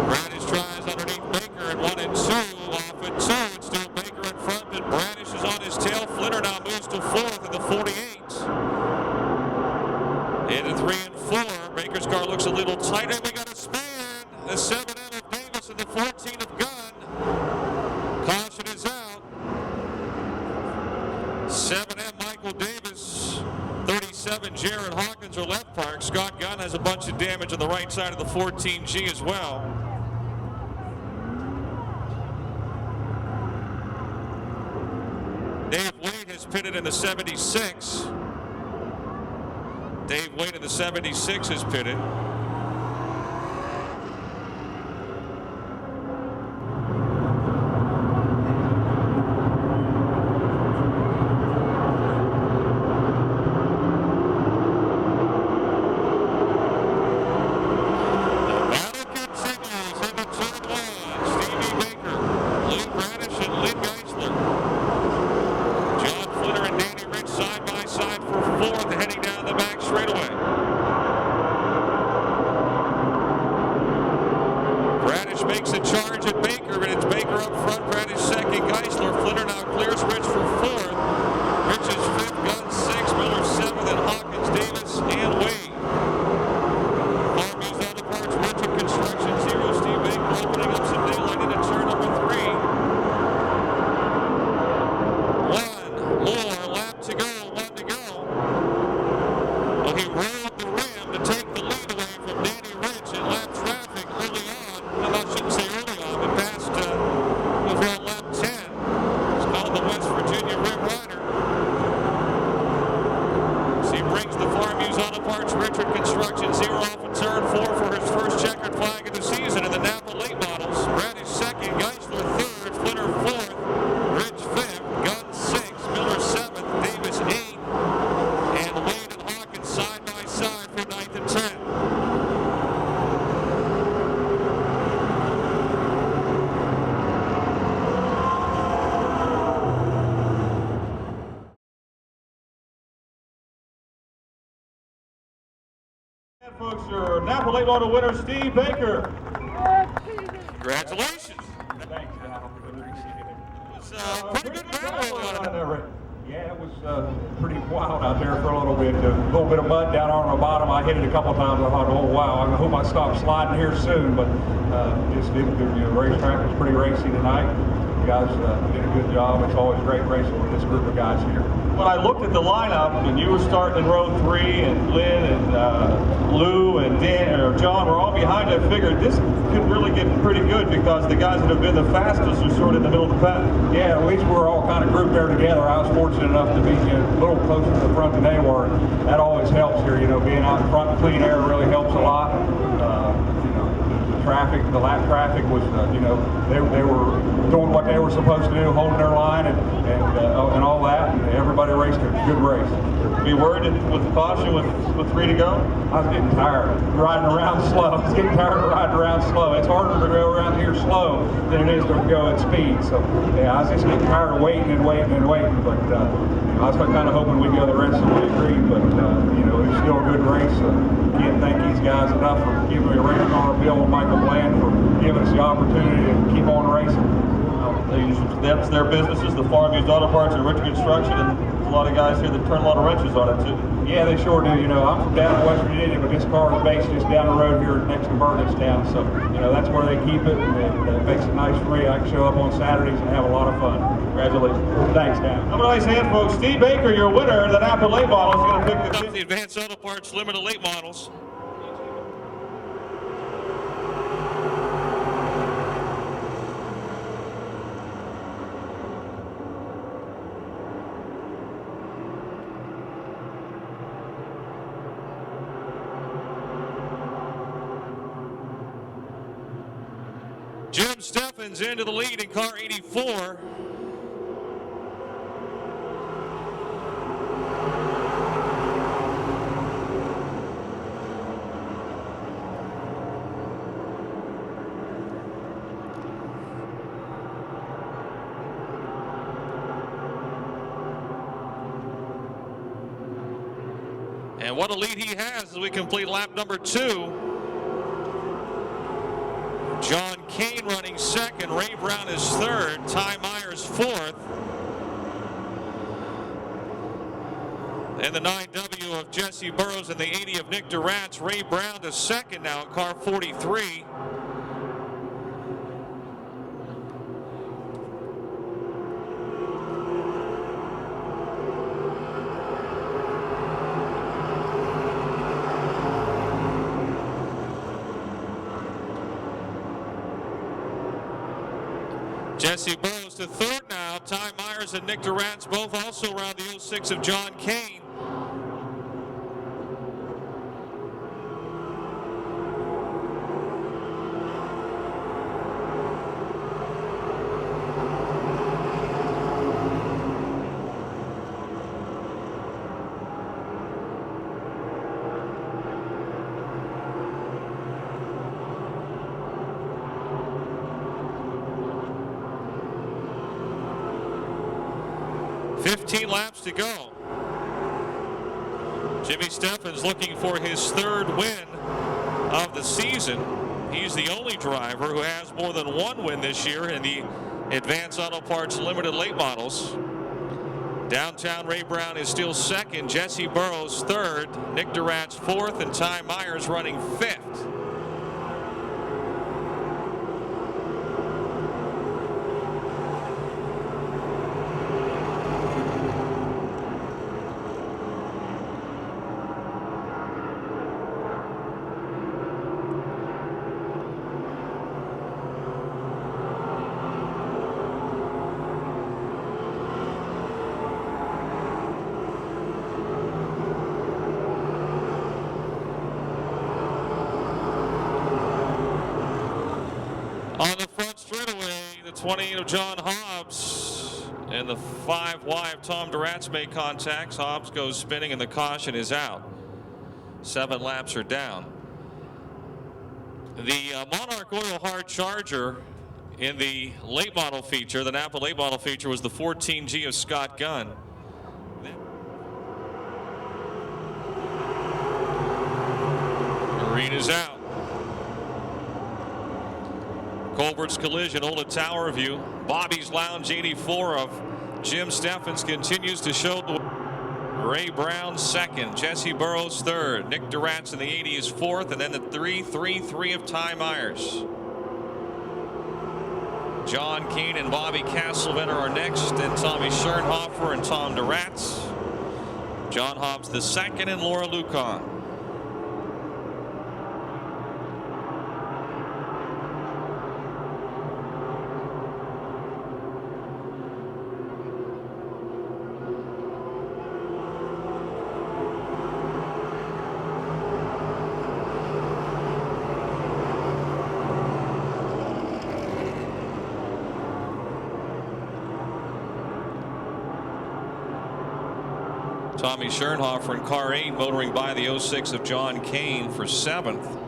Bradish tries underneath Baker at 1 and 2. Off at 2, it's still Baker in front, but Bradish is on his tail. Flinner now moves to 4th in the 48. Into 3 and 4. Baker's car looks a little tighter. We got a span. The 7M of Davis and the 14 of Gunn. Caution is out. 7M Michael Davis. 37 Jared Hawkins are left park. Scott Gunn has a bunch of damage on the right side of the 14G as well. Dave Wade has pitted in the 76. Dave Wade in the 76 has pitted. Makes a charge at Baker, but it's Baker up front. Bradish second, Geisler. Flinner now clears Rich for 4th. Rich is 5th, Gunn 6th, Miller 7th, and Hawkins, Davis, and Wade. Farmviews Auto Parts, Richard Construction, 0. Steve Baker opening up some daylight into turn number 3. 1 more lap to go, 1 to go. Well, he rolled the rim to take the lead away from Danny Rich in lap traffic early on. I shouldn't say early on, but past overall lap 10. It's called the West Virginia Rim Rider. So he brings the Farmviews Auto Parts, Richard Construction, 0 off in turn 4 for his first checkered flag of the season in the Napa late models. Bradish second, Geisler 3rd, Flinner 4th, Rich 5th, Gunn 6th, Miller 7th, Davis 8th, and Wade and Hawkins side by side for 9th and 10th. Folks, your Napa Late Model winner, Steve Baker. Congratulations. Thanks, Al. Appreciate it. It was pretty good battle out there. Yeah, it was pretty wild out there for a little bit. A little bit of mud down on the bottom. I hit it a couple times. I thought, oh wow, I hope I stop sliding here soon. But just didn't. The racetrack was pretty racy tonight. You guys did a good job. It's always great racing with this group of guys here. When I looked at the lineup, and you were starting in row 3, and Lynn and Lou and Dan or John were all behind, I figured this could really get pretty good because the guys that have been the fastest are sort of in the middle of the pack. Yeah, at least we're all kind of grouped there together. I was fortunate enough to be a little closer to the front than they were. That always helps here, you know, being out in front, clean air really helps a lot. You know, the traffic, the lap traffic was, you know, they were doing what they were supposed to do, holding their line and all that, and everybody raced a good race. Be worried with the caution with 3 to go? I was getting tired riding around slow. I was getting tired of riding around slow. It's harder to go around here slow than it is to go at speed. So yeah, I was just getting tired of waiting and waiting and waiting. But you know, I was kind of hoping we'd go the rest of the way green. But you know, it was still a good race. Can't thank these guys enough for giving me a rating on our bill with Michael Bland for giving us the opportunity to keep on racing. That's their businesses, the farm used auto parts and rich construction, and there's a lot of guys here that turn a lot of wrenches on it too. Yeah, they sure do. You know, I'm from down in West Virginia, but this car is based just down the road here next to Burgettstown. So, you know, that's where they keep it, and it makes it nice for me. I can show up on Saturdays and have a lot of fun. Congratulations. Thanks, Dan. Have a nice hand, folks. Steve Baker, your winner of the Napa late model, is going to pick The Advanced Auto Parts Limited Late Models. Jim Steffens into the lead in car 84. And what a lead he has as we complete lap number 2. John Kane running second, Ray Brown is third, Ty Myers fourth. And the 9W of Jesse Burrows and the 80 of Nick Durantz. Ray Brown to second now in car 43. Jesse Burrows to third now. Ty Myers and Nick Durantz both also around the 06 of John Kane. Laps to go. Jimmy Steffens looking for his third win of the season. He's the only driver who has more than one win this year in the Advanced Auto Parts Limited Late Models. Downtown Ray Brown is still second. Jesse Burrows third. Nick Durantz fourth, and Ty Myers running fifth. On the front straightaway, the 28 of John Hobbs and the 5Y of Tom Durantz make contacts. Hobbs goes spinning and the caution is out. 7 laps are down. The Monarch Oil Hard Charger in the late model feature, the Napa late model feature, was the 14G of Scott Gunn. Marine is out. Colbert's Collision, Ola Tower View. Bobby's Lounge 84 of Jim Steffens continues to show the Ray Brown second, Jesse Burrows third, Nick Durantz in the 80 is fourth, and then the 3-3-3 of Ty Myers. John Kane and Bobby Castlevetter are next, and Tommy Schernhofer and Tom Durantz. John Hobbs the second, and Laura Lucon. Tommy Schernhofer in car 8 motoring by the 06 of John Kane for 7th.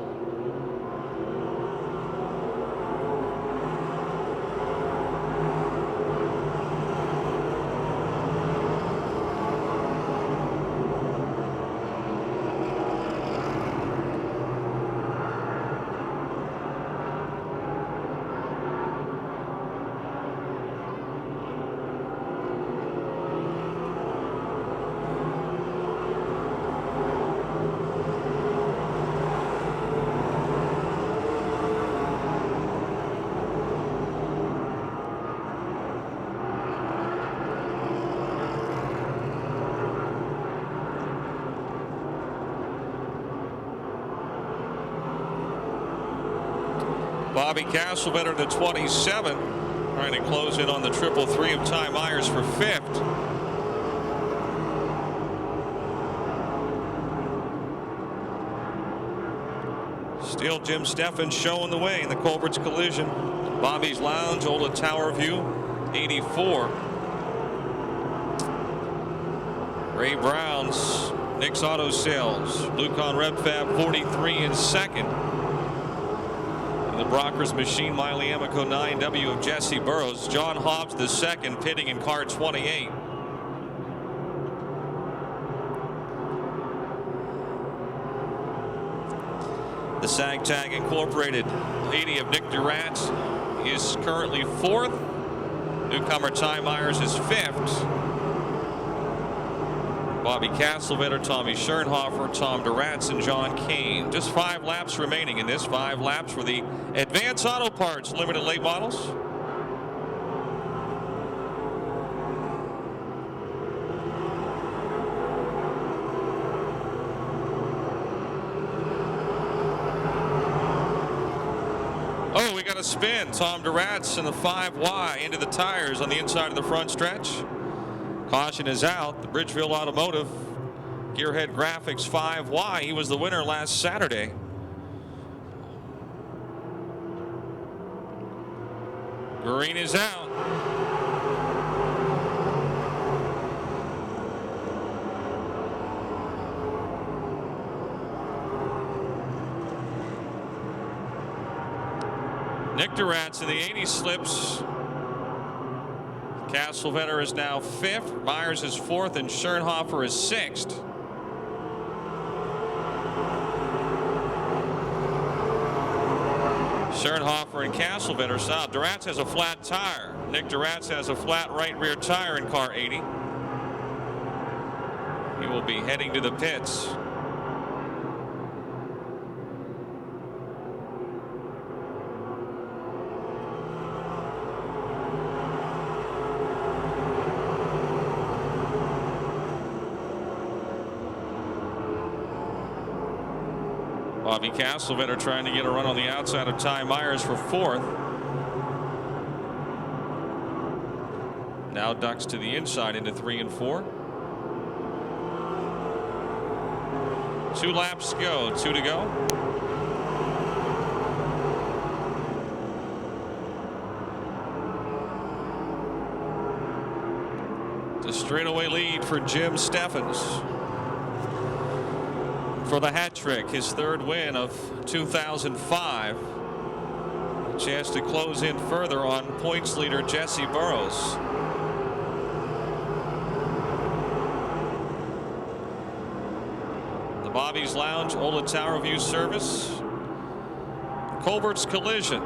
Bobby Castlevetter, the 27, trying to close in on the 333 of Ty Myers for 5th. Still Jim Steffens showing the way in the Colbert's Collision. Bobby's Lounge, Old Tower View, 84. Ray Brown's Nick's Auto Sales, Lucon RepFab 43 in 2nd. And the Brockers Machine Miley Amico 9W of Jesse Burrows. John Hobbs the 2nd, pitting in car 28. The Sag Tag Incorporated 80 of Nick Durant is currently 4th. Newcomer Ty Myers is 5th. Bobby Castlevetter, Tommy Schoenhofer, Tom Durant, and John Kane. Just 5 laps remaining in this. 5 laps for the Advance Auto Parts limited late models. Oh, we got a spin. Tom Durant's in the 5Y into the tires on the inside of the front stretch. Caution is out. The Bridgeville Automotive Gearhead Graphics 5Y. He was the winner last Saturday. Green is out. Nick Durant's in the 80 slips. Castlevetter is now 5th. Myers is 4th, and Schoenhofer is 6th. Schoenhofer and Castlevetter south. Durant has a flat tire. Nick Durant has a flat right rear tire in car 80. He will be heading to the pits. Bobby Castlevetter trying to get a run on the outside of Ty Myers for 4th. Now ducks to the inside into 3 and 4. 2 laps to go, 2 to go. It's a straightaway lead for Jim Steffens. For the hat trick, his 3rd win of 2005. A chance to close in further on points leader Jesse Burrows. The Bobby's Lounge, Old Tower View service. Colbert's Collision.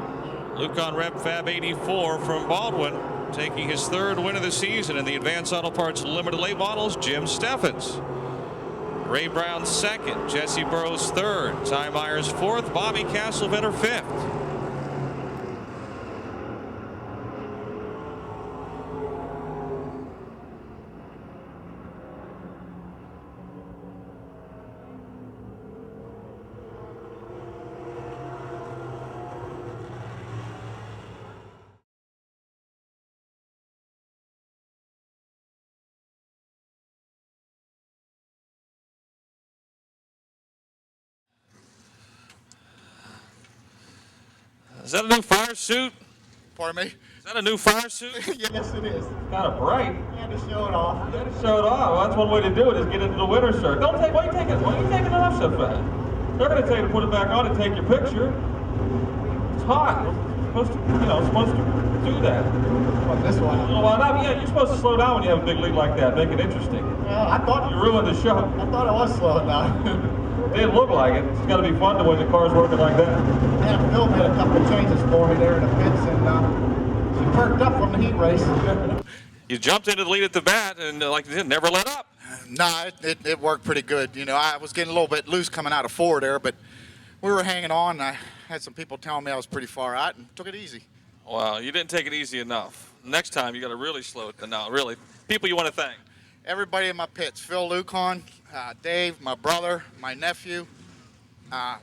Lucon RepFab 84 from Baldwin, taking his 3rd win of the season in the Advanced Auto Parts limited late models, Jim Steffens. Ray Brown 2nd, Jesse Burrows 3rd, Ty Myers 4th, Bobby Castlevetter 5th. Is that a new fire suit? Pardon me? Is that a new fire suit? Yes, it is. Kind of bright. You had to show it off. You gotta show it off. Well, that's one way to do it, is get into the winter shirt. Don't take, why are you taking it off so fast? They're gonna tell you to put it back on and take your picture. It's hot. You're supposed to do that. Well, this one. Well, yeah, you're supposed to slow down when you have a big lead like that. Make it interesting. Well, I thought You ruined the show. I thought it was slowing down. It didn't look like it. It's got to be fun to when the car's working like that. Yeah, Phil made a couple of changes for me there in the pits, and she perked up from the heat race. You jumped into the lead at the bat and like you did, never let up. Nah, it worked pretty good. You know, I was getting a little bit loose coming out of 4 there, but we were hanging on. I had some people telling me I was pretty far out and took it easy. Well, you didn't take it easy enough. Next time you got to really slow it down. No, really. People you want to thank. Everybody in my pits, Phil Lucon, Dave, my brother, my nephew,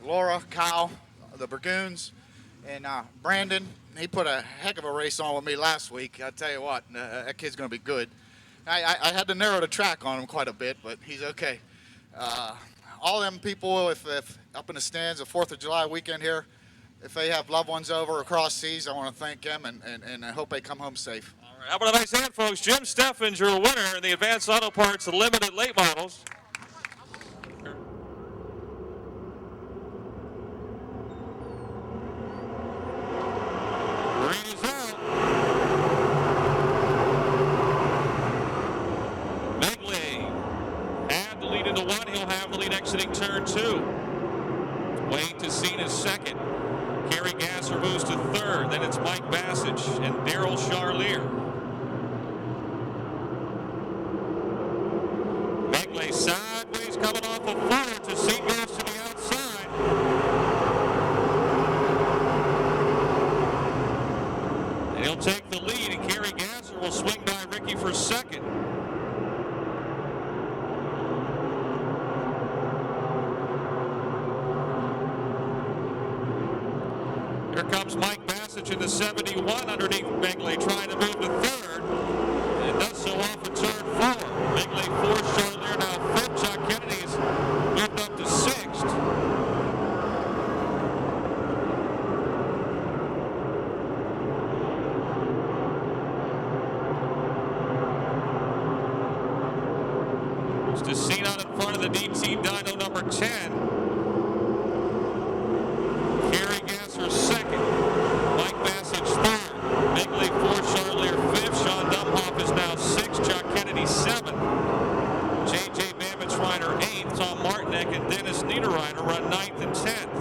Laura, Kyle, the Burgoons, And Brandon, he put a heck of a race on with me last week. I tell you what, that kid's going to be good. I had to narrow the track on him quite a bit, but he's okay. All them people, if up in the stands, the 4th of July weekend here, if they have loved ones over across seas, I want to thank them, and I hope they come home safe. All right, how about a nice hand, folks? Jim Steffens, your winner in the Advanced Auto Parts Limited Late Models. Green is out. Megley had the lead into 1. He'll have the lead exiting turn 2. Wayne Tessine is 2nd. Kerry Gasser moves to 3rd. Then it's Mike Bassage and Daryl Charlier. Megley sideways coming off of 4. Tessine goes to the outside. And he'll take the lead, and Kerry Gasser will swing by Ricky for 2nd. Here comes Mike Bassage in the 71 underneath Megley, trying to move to 3rd. And it does so off of turn 4. Megley 4th, Charlier now 5th. Chuck Kennedy's moved up to 6th. It's Tessine out in front of the DT Dyno number 10. Kerry Gasser 2nd. Mike Bassage 3rd. Megley 4th, Charlier 5th. Sean Dumhoff is now 6th. Chuck Kennedy 7th. J.J. Babbitt-Schreiner 8th. Tom Martinek and Dennis Niederreiter run 9th and 10th.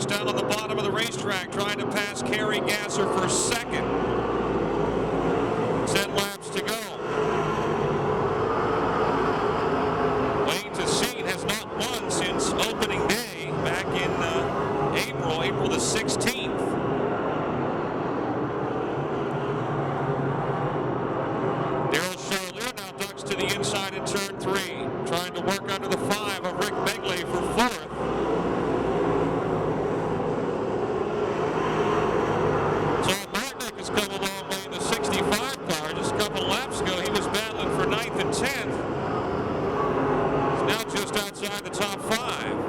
Down on the bottom of the racetrack, trying to pass Kerry Gasser for 2nd. 10 laps to go. Wayne Tessine has not won since opening day back in April the 16th. Daryl Charlier now ducks to the inside in turn 3, trying to work under the 5 of Rick Megley for 4th. Come a long way in the 65 car. Just a couple of laps ago, he was battling for 9th and 10th. He's now just outside the top 5.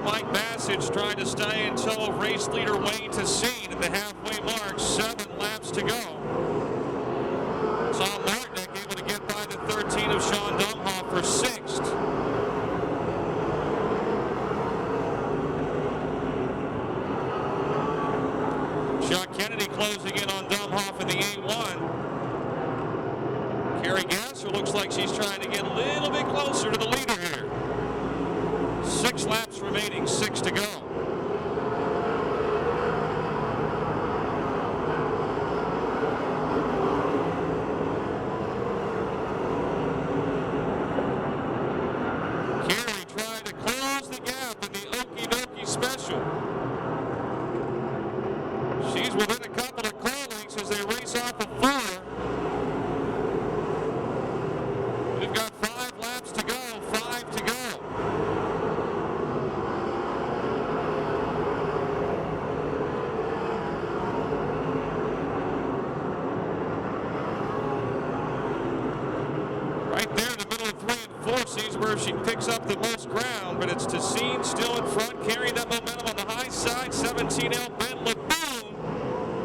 Mike Bassage trying to stay in tow of race leader Wayne Tessine at the halfway mark. 7 laps to go. Tom Martinek able to get by the 13 of Sean Dumhoff for 6th. Chuck Kennedy closing in on Dumhoff in the A1. Kerry Gasser looks like she's trying to get a little bit closer to the leader here. 6 laps remaining, 6 to go. Kerry trying to close the gap in the Okie Dokie Special. She's within a couple of car lengths as they race off of 4. We've got 5 laps to go, 5 to go. Right there in the middle of 3 and 4 sees where she picks up the most ground, but it's Tessine still in front, carrying that momentum on the high side. 17L Ben Laboon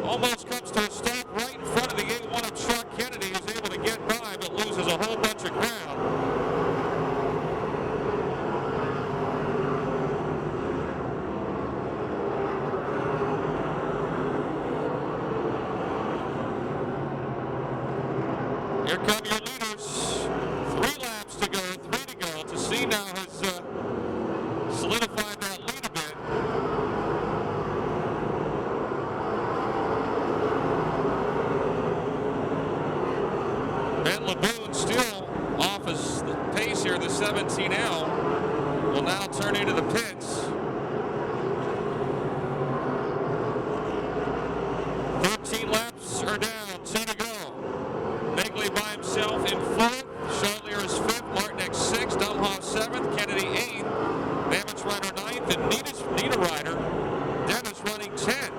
almost comes to a stop right in front of the A1. Here come your leaders. 3 laps to go, 3 to go. To see now has solidified that lead a bit. Ben LeBoon still off his pace here. The 17L will now turn into the pits. 13 laps are down, 2 to go. Negley by himself in 4th. Shotlier is 5th. Martinek 6th. Dumhoff 7th. Kennedy 8th. Damage Rider 9th. And Nita Rider, Dennis running 10th.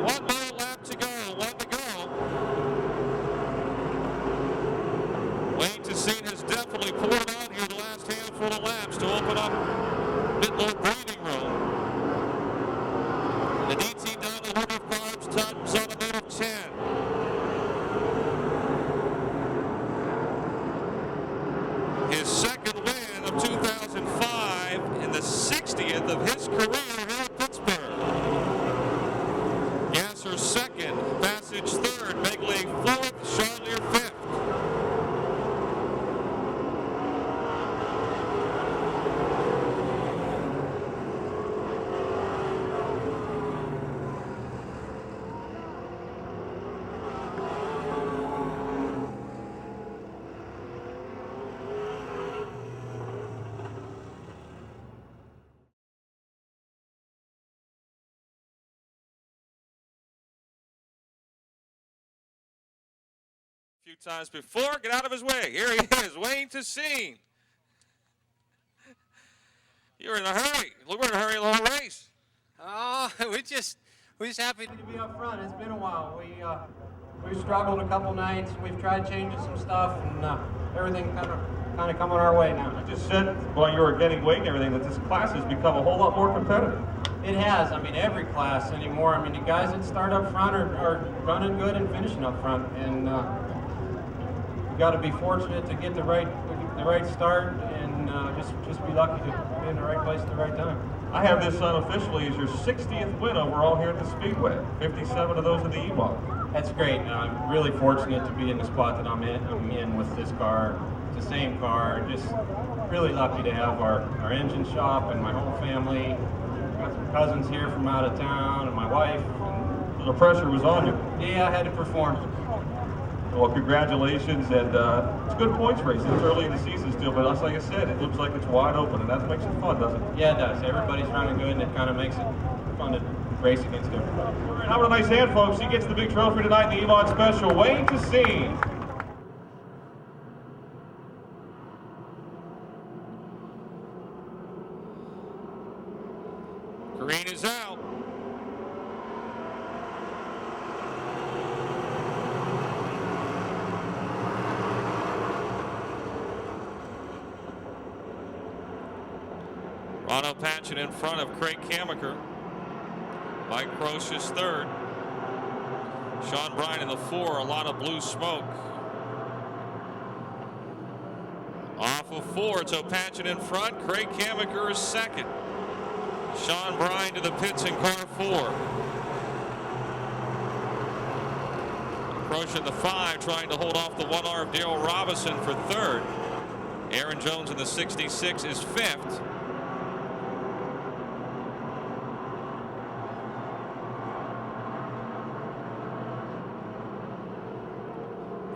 One more lap to go. 1 to go. Wayne Tessine has definitely poured on here the last handful of laps to open up a bit more breathing room. The DT down the order of carbs, Tubbs on a note of 10. His second win of 2005 and the 60th of his career here at Pittsburgh. Gasser 2nd, Passage 3rd, Megley 4th, Charlier 5th. Few times before. Get out of his way. Here he is, Wayne Tessine. You're in a hurry. Look, we're in a hurry, little race. Oh, we're just happy To be up front, it's been a while. We've struggled a couple nights. We've tried changing some stuff, and everything kind of coming our way now. I just said while you were getting weight and everything that this class has become a whole lot more competitive. It has. I mean, every class anymore. I mean, the guys that start up front are running good and finishing up front, and you got to be fortunate to get the right start, and just be lucky to be in the right place at the right time. I have this unofficially as your 60th win overall here at the Speedway. 57 of those in the E-Walk. That's great. I'm really fortunate to be in the spot that I'm in with this car. It's the same car. Just really lucky to have our engine shop and my whole family. Got some cousins here from out of town and my wife. So the pressure was on you. Yeah, I had to perform. Well, congratulations, and it's good points racing. It's early in the season still, but like I said, it looks like it's wide open, and that makes it fun, doesn't it? Yeah, it does. Everybody's running good, and it kind of makes it fun to race against everybody. Have a nice hand, folks. He gets the big trophy tonight in the Elon Special. Wayne Tessine. Green is out. Ronald Patchen in front of Craig Kamaker. Mike Croce is 3rd. Sean Bryan in the 4. A lot of blue smoke. Off of 4, it's Patchen in front. Craig Kamaker is 2nd. Sean Bryan to the pits in car 4. Croce in the 5, trying to hold off the 1R Darrell Robinson for 3rd. Aaron Jones in the 66 is 5th.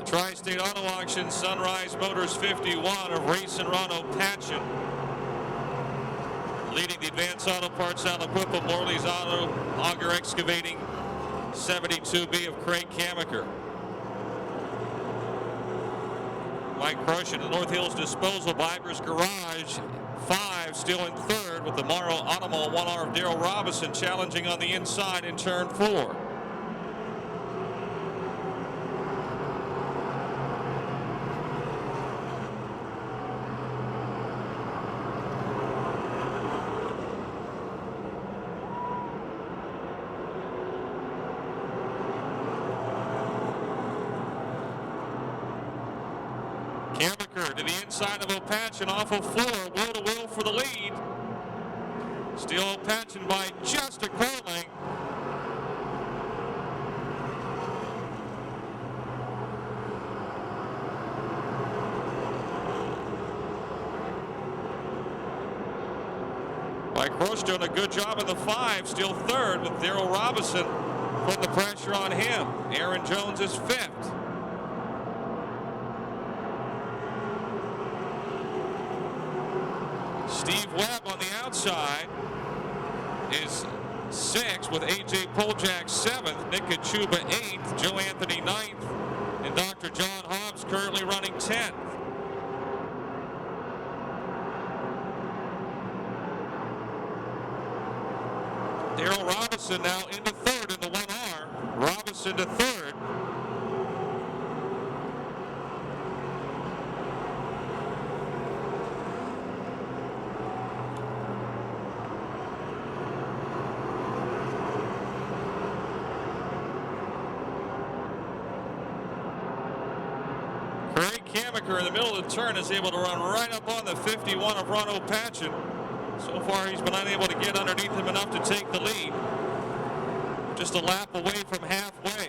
Tri-State Auto Auction, Sunrise Motors 51 of Reese and Ronald Patchen. Leading the Advanced Auto Parts out of Whipple, Morley's Auto, Auger Excavating 72B of Craig Kamaker. Mike Croce in the North Hills Disposal, Biber's Garage 5, still in 3rd, with the Morrow Automo 1R of Darrell Robinson challenging on the inside in turn 4. Kamaker to the inside of Patchen off of 4, wheel to wheel for the lead. Still Patchen by just a car length. Mike Rush doing a good job in the 5, still third with Darrell Robinson putting the pressure on him. Aaron Jones is 5th. Steve Webb on the outside is 6th with A.J. Poljak 7th, Nick Kachuba 8th, Joe Anthony 9th, and Dr. John Hobbs currently running 10th. Darrell Robinson now into 3rd in the 1R. Robinson to 3rd. In the middle of the turn is able to run right up on the 51 of Ron O'Patchen. So far he's been unable to get underneath him enough to take the lead. Just a lap away from halfway.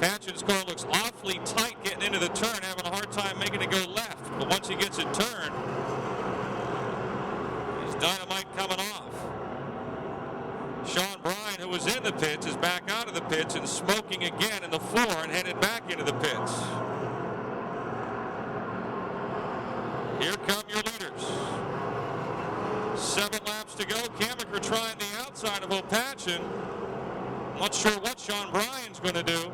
Patchen's car looks awfully tight getting into the turn, having a hard time making it go left. But once he gets it turned, his dynamite coming off. Sean Bryan, who was in the pits, is back out of the pits and smoking again in the 4 and headed back into the pits. Here come your leaders. 7 laps to go. Kammaker trying the outside of O'Patchen. Not sure what Sean Bryan's going to do.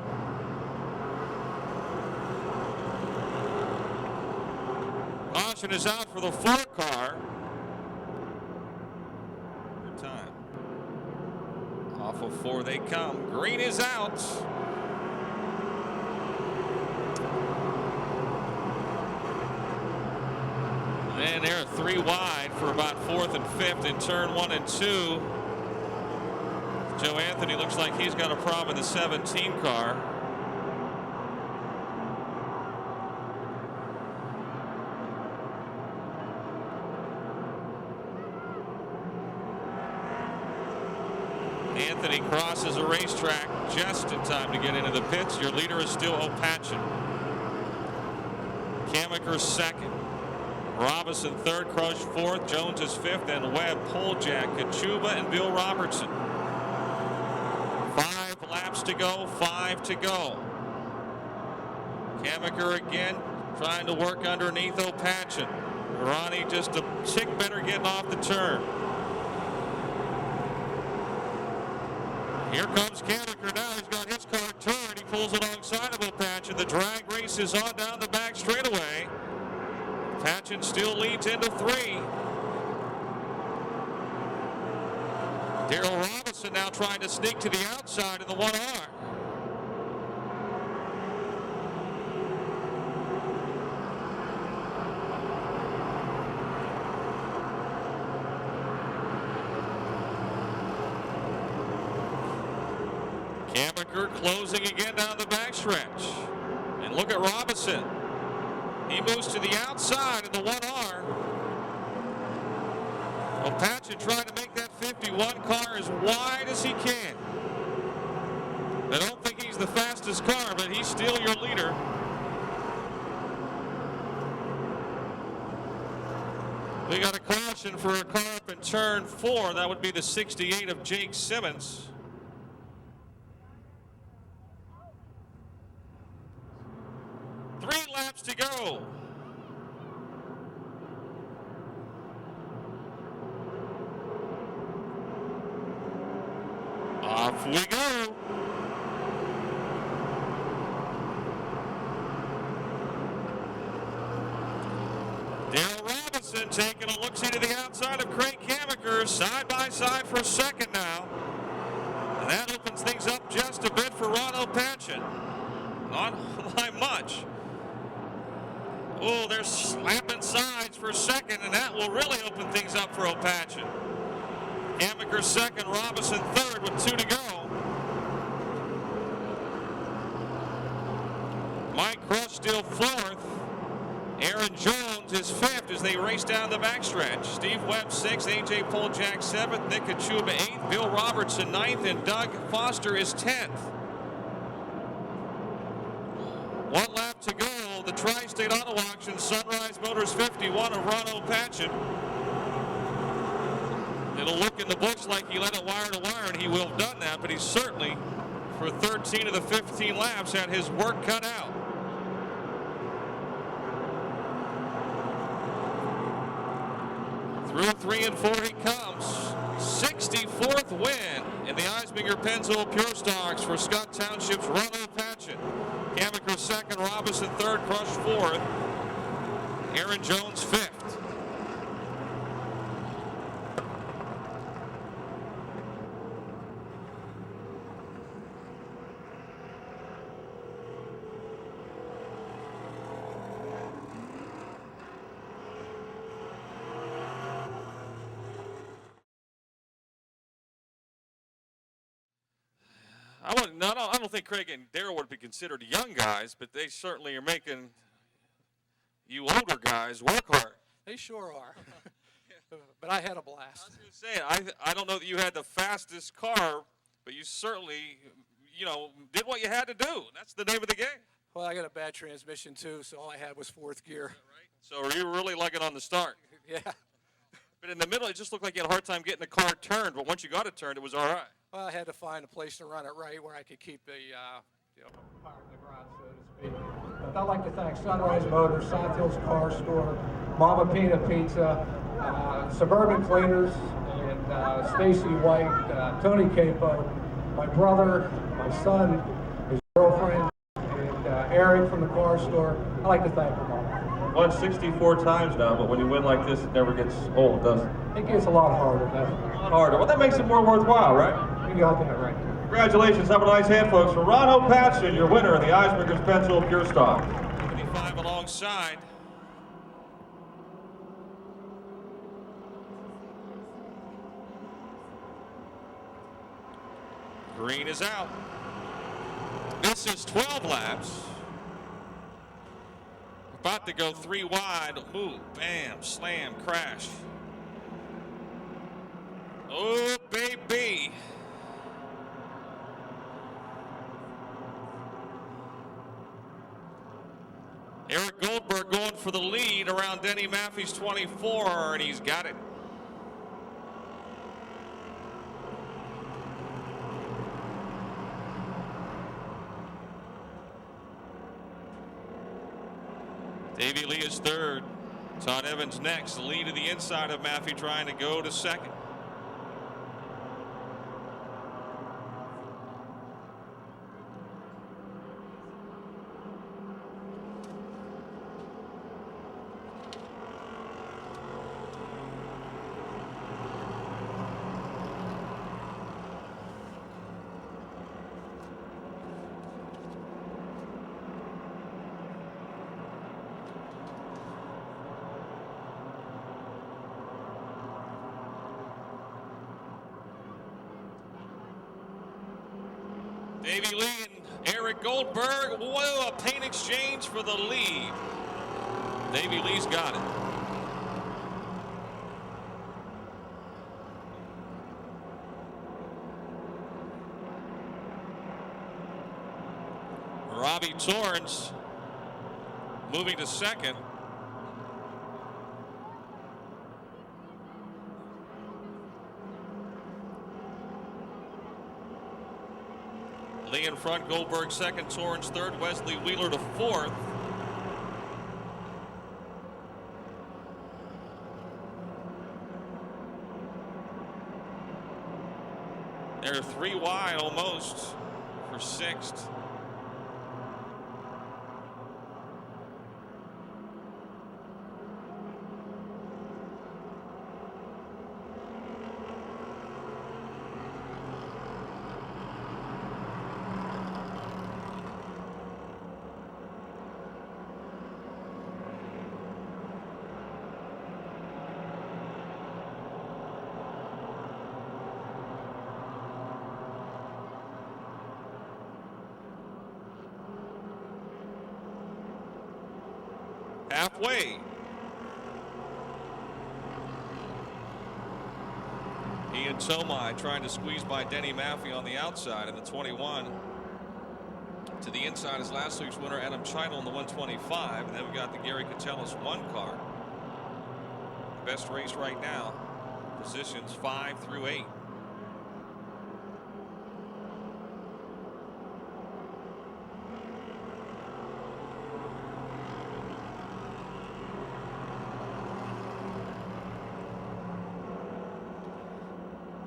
Caution is out for the 4 car. Good time. Off of 4 they come. Green is out. And they're 3 wide for about 4th and 5th in turn 1 and 2. Joe Anthony looks like he's got a problem in the 17 car. Anthony crosses a racetrack just in time to get into the pits. Your leader is still O'Patchen. Kammaker 2nd. Robinson 3rd, Crush 4th, Jones is 5th, and Webb, Poljak, Kachuba, and Bill Robertson. 5 laps to go, 5 to go. Kammaker again trying to work underneath O'Patchen. Ronnie just a tick better getting off the turn. Here comes Kammaker now. He's got his car turned. He pulls alongside of O'Patchen. The drag race is on down the back straightaway. Patchen still leads into 3. Darrell Robinson now trying to sneak to the outside in the 1R. Kammaker closing again down the backstretch. And look at Robinson. He moves to the outside in the 1R. O'Patchen trying to make that 51 car as wide as he can. I don't think he's the fastest car, but he's still your leader. We got a caution for a car up in turn 4. That would be the 68 of Jake Simmons. To go. Off we go. Darrell Robinson taking a look-see to the outside of Craig Kammaker, side by side for 2nd now. And that opens things up just a bit for Ron O'Patchen. Not by much. Oh, they're slapping sides for 2nd, and that will really open things up for O'Patchen. Kammaker 2nd, Robinson 3rd with 2 to go. Mike Crush still 4th. Aaron Jones is 5th as they race down the backstretch. Steve Webb 6th, A.J. Poljak 7th, Nick Kachuba 8th, Bill Robertson 9th, and Doug Foster is 10th. 1 lap to go. The Tri-State Auto Auction Sunrise Motors 51 of Ron O'Patchen. It'll look in the books like he led it wire to wire, and he will have done that, but he's certainly, for 13 of the 15 laps, had his work cut out. Through 3 and 4 he comes. 64th win in the Eisminger Pennzoil Pure Stocks for Scott Township's Ronald Patchen. Hammaker second, Robinson third, Crush fourth, Aaron Jones fifth. I don't think Craig and Darrell would be considered young guys, but they certainly are making you older guys work hard. They sure are. But I had a blast. I was going to say, I don't know that you had the fastest car, but you certainly, did what you had to do. That's the name of the game. Well, I got a bad transmission too, so all I had was fourth gear. Right? So are you really lugging on the start? Yeah. But in the middle, it just looked like you had a hard time getting the car turned, but once you got it turned, it was all right. Well, I had to find a place to run it right where I could keep the power in the garage, so to speak. But I'd like to thank Sunrise Motors, South Hills Car Store, Mama Pina Pizza, Suburban Cleaners, and Stacy White, Tony Capo, my brother, my son, his girlfriend, and Eric from the car store. I'd like to thank them all. Won 64 times now, but when you win like this, it never gets old, does it? It gets a lot harder, doesn't it? A lot harder. Well, that makes it more worthwhile, right? You got that right. Congratulations. Have a nice hand, folks, for Ron Patchen, your winner in the Eisminger's Pennzoil Pure Stock. 55 alongside. Green is out. This is 12 laps. About to go 3 wide. Ooh, bam, slam, crash. Oh, baby. Eric Goldberg going for the lead around Denny Maffey's 24, and he's got it. Davey Lee is third. Todd Evans next. The lead to the inside of Maffey, trying to go to second. Davey Lee and Eric Goldberg. Whoa, a paint exchange for the lead. Davey Lee's got it. Robbie Torrance moving to second. Lee in front, Goldberg second, Torrance third, Wesley Wheeler to fourth. They're 3 wide almost for sixth. Halfway. Ian Tomai trying to squeeze by Denny Maffey on the outside in the 21. To the inside is last week's winner Adam Chidle in the 125. And then we got the Gary Catellis 1 car. Best race right now Positions 5 through 8.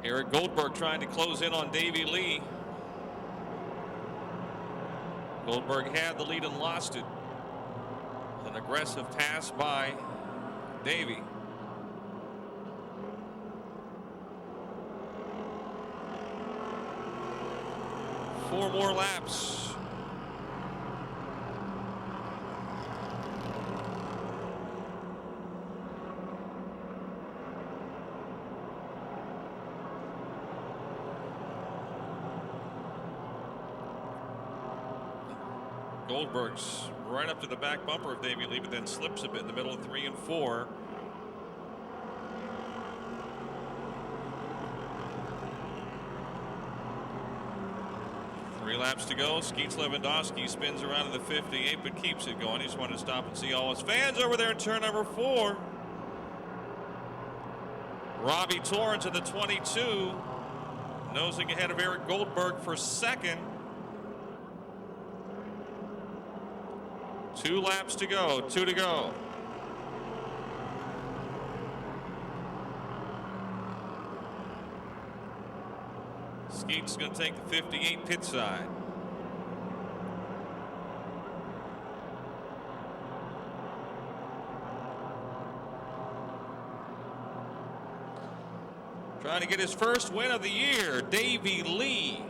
Eric Goldberg trying to close in on Davey Lee. Goldberg had the lead and lost it. An aggressive pass by Davey. Four more laps. Goldberg's right up to the back bumper of Davey Lee, but then slips a bit in the middle of 3 and 4. Three laps to go. Skeets Lewandowski spins around in the 58, but keeps it going. He just wanted to stop and see all his fans over there in turn number 4. Robbie Torrance in the 22, nosing ahead of Eric Goldberg for second. 2 laps to go, 2 to go. Skeet's going to take the 58 pit side. Trying to get his first win of the year, Davey Lee.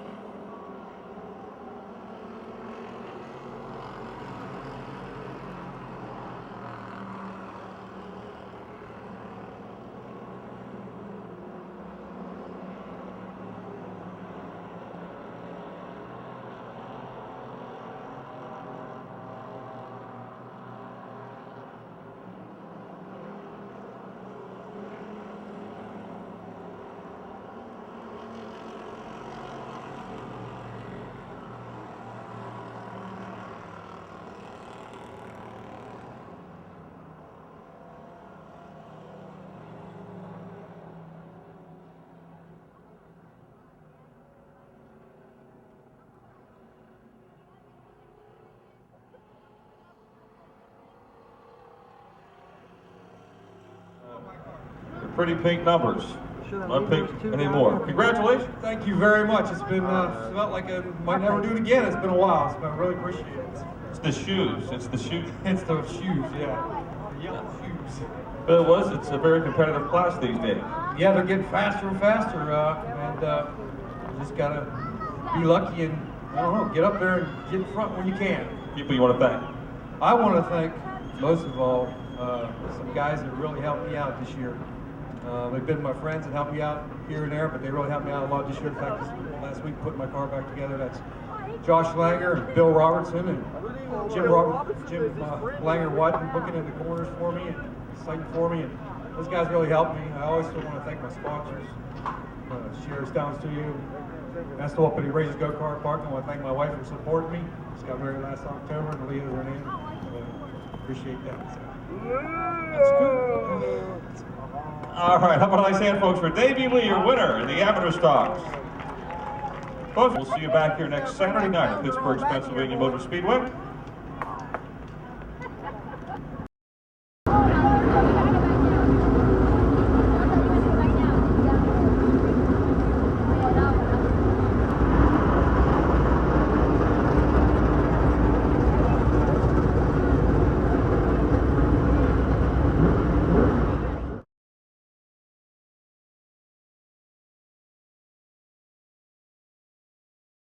Pretty pink numbers. Not pink anymore. Congratulations. Thank you very much. It's been felt like I might never do it again. It's been a while. It's been, I really appreciate it. It's the shoes. It's the shoes. It's those shoes, yeah. The yellow shoes. But it's a very competitive class these days. Yeah, they're getting faster and faster, and just gotta be lucky and, I don't know, get up there and get in front when you can. People you want to thank? I want to thank, most of all, some guys that really helped me out this year. They've been my friends and helped me out here and there, but they really helped me out a lot this year. In fact, last week putting my car back together, that's Josh Langer and Bill Robertson and Jim Langer White booking in the corners for me and sighting for me. And those guys really helped me. I always still want to thank my sponsors, Sherry's Down Studio, that's the Wapiti Races Go-Kart Park. I want to thank my wife for supporting me. She got married last October, and Leah is her name. Appreciate that. So. That's good. All right, how about a nice hand, folks, for Davey Lee, your winner in the Amateur Stocks. Folks, we'll see you back here next Saturday night at Pittsburgh's Pennsylvania Motor Speedway.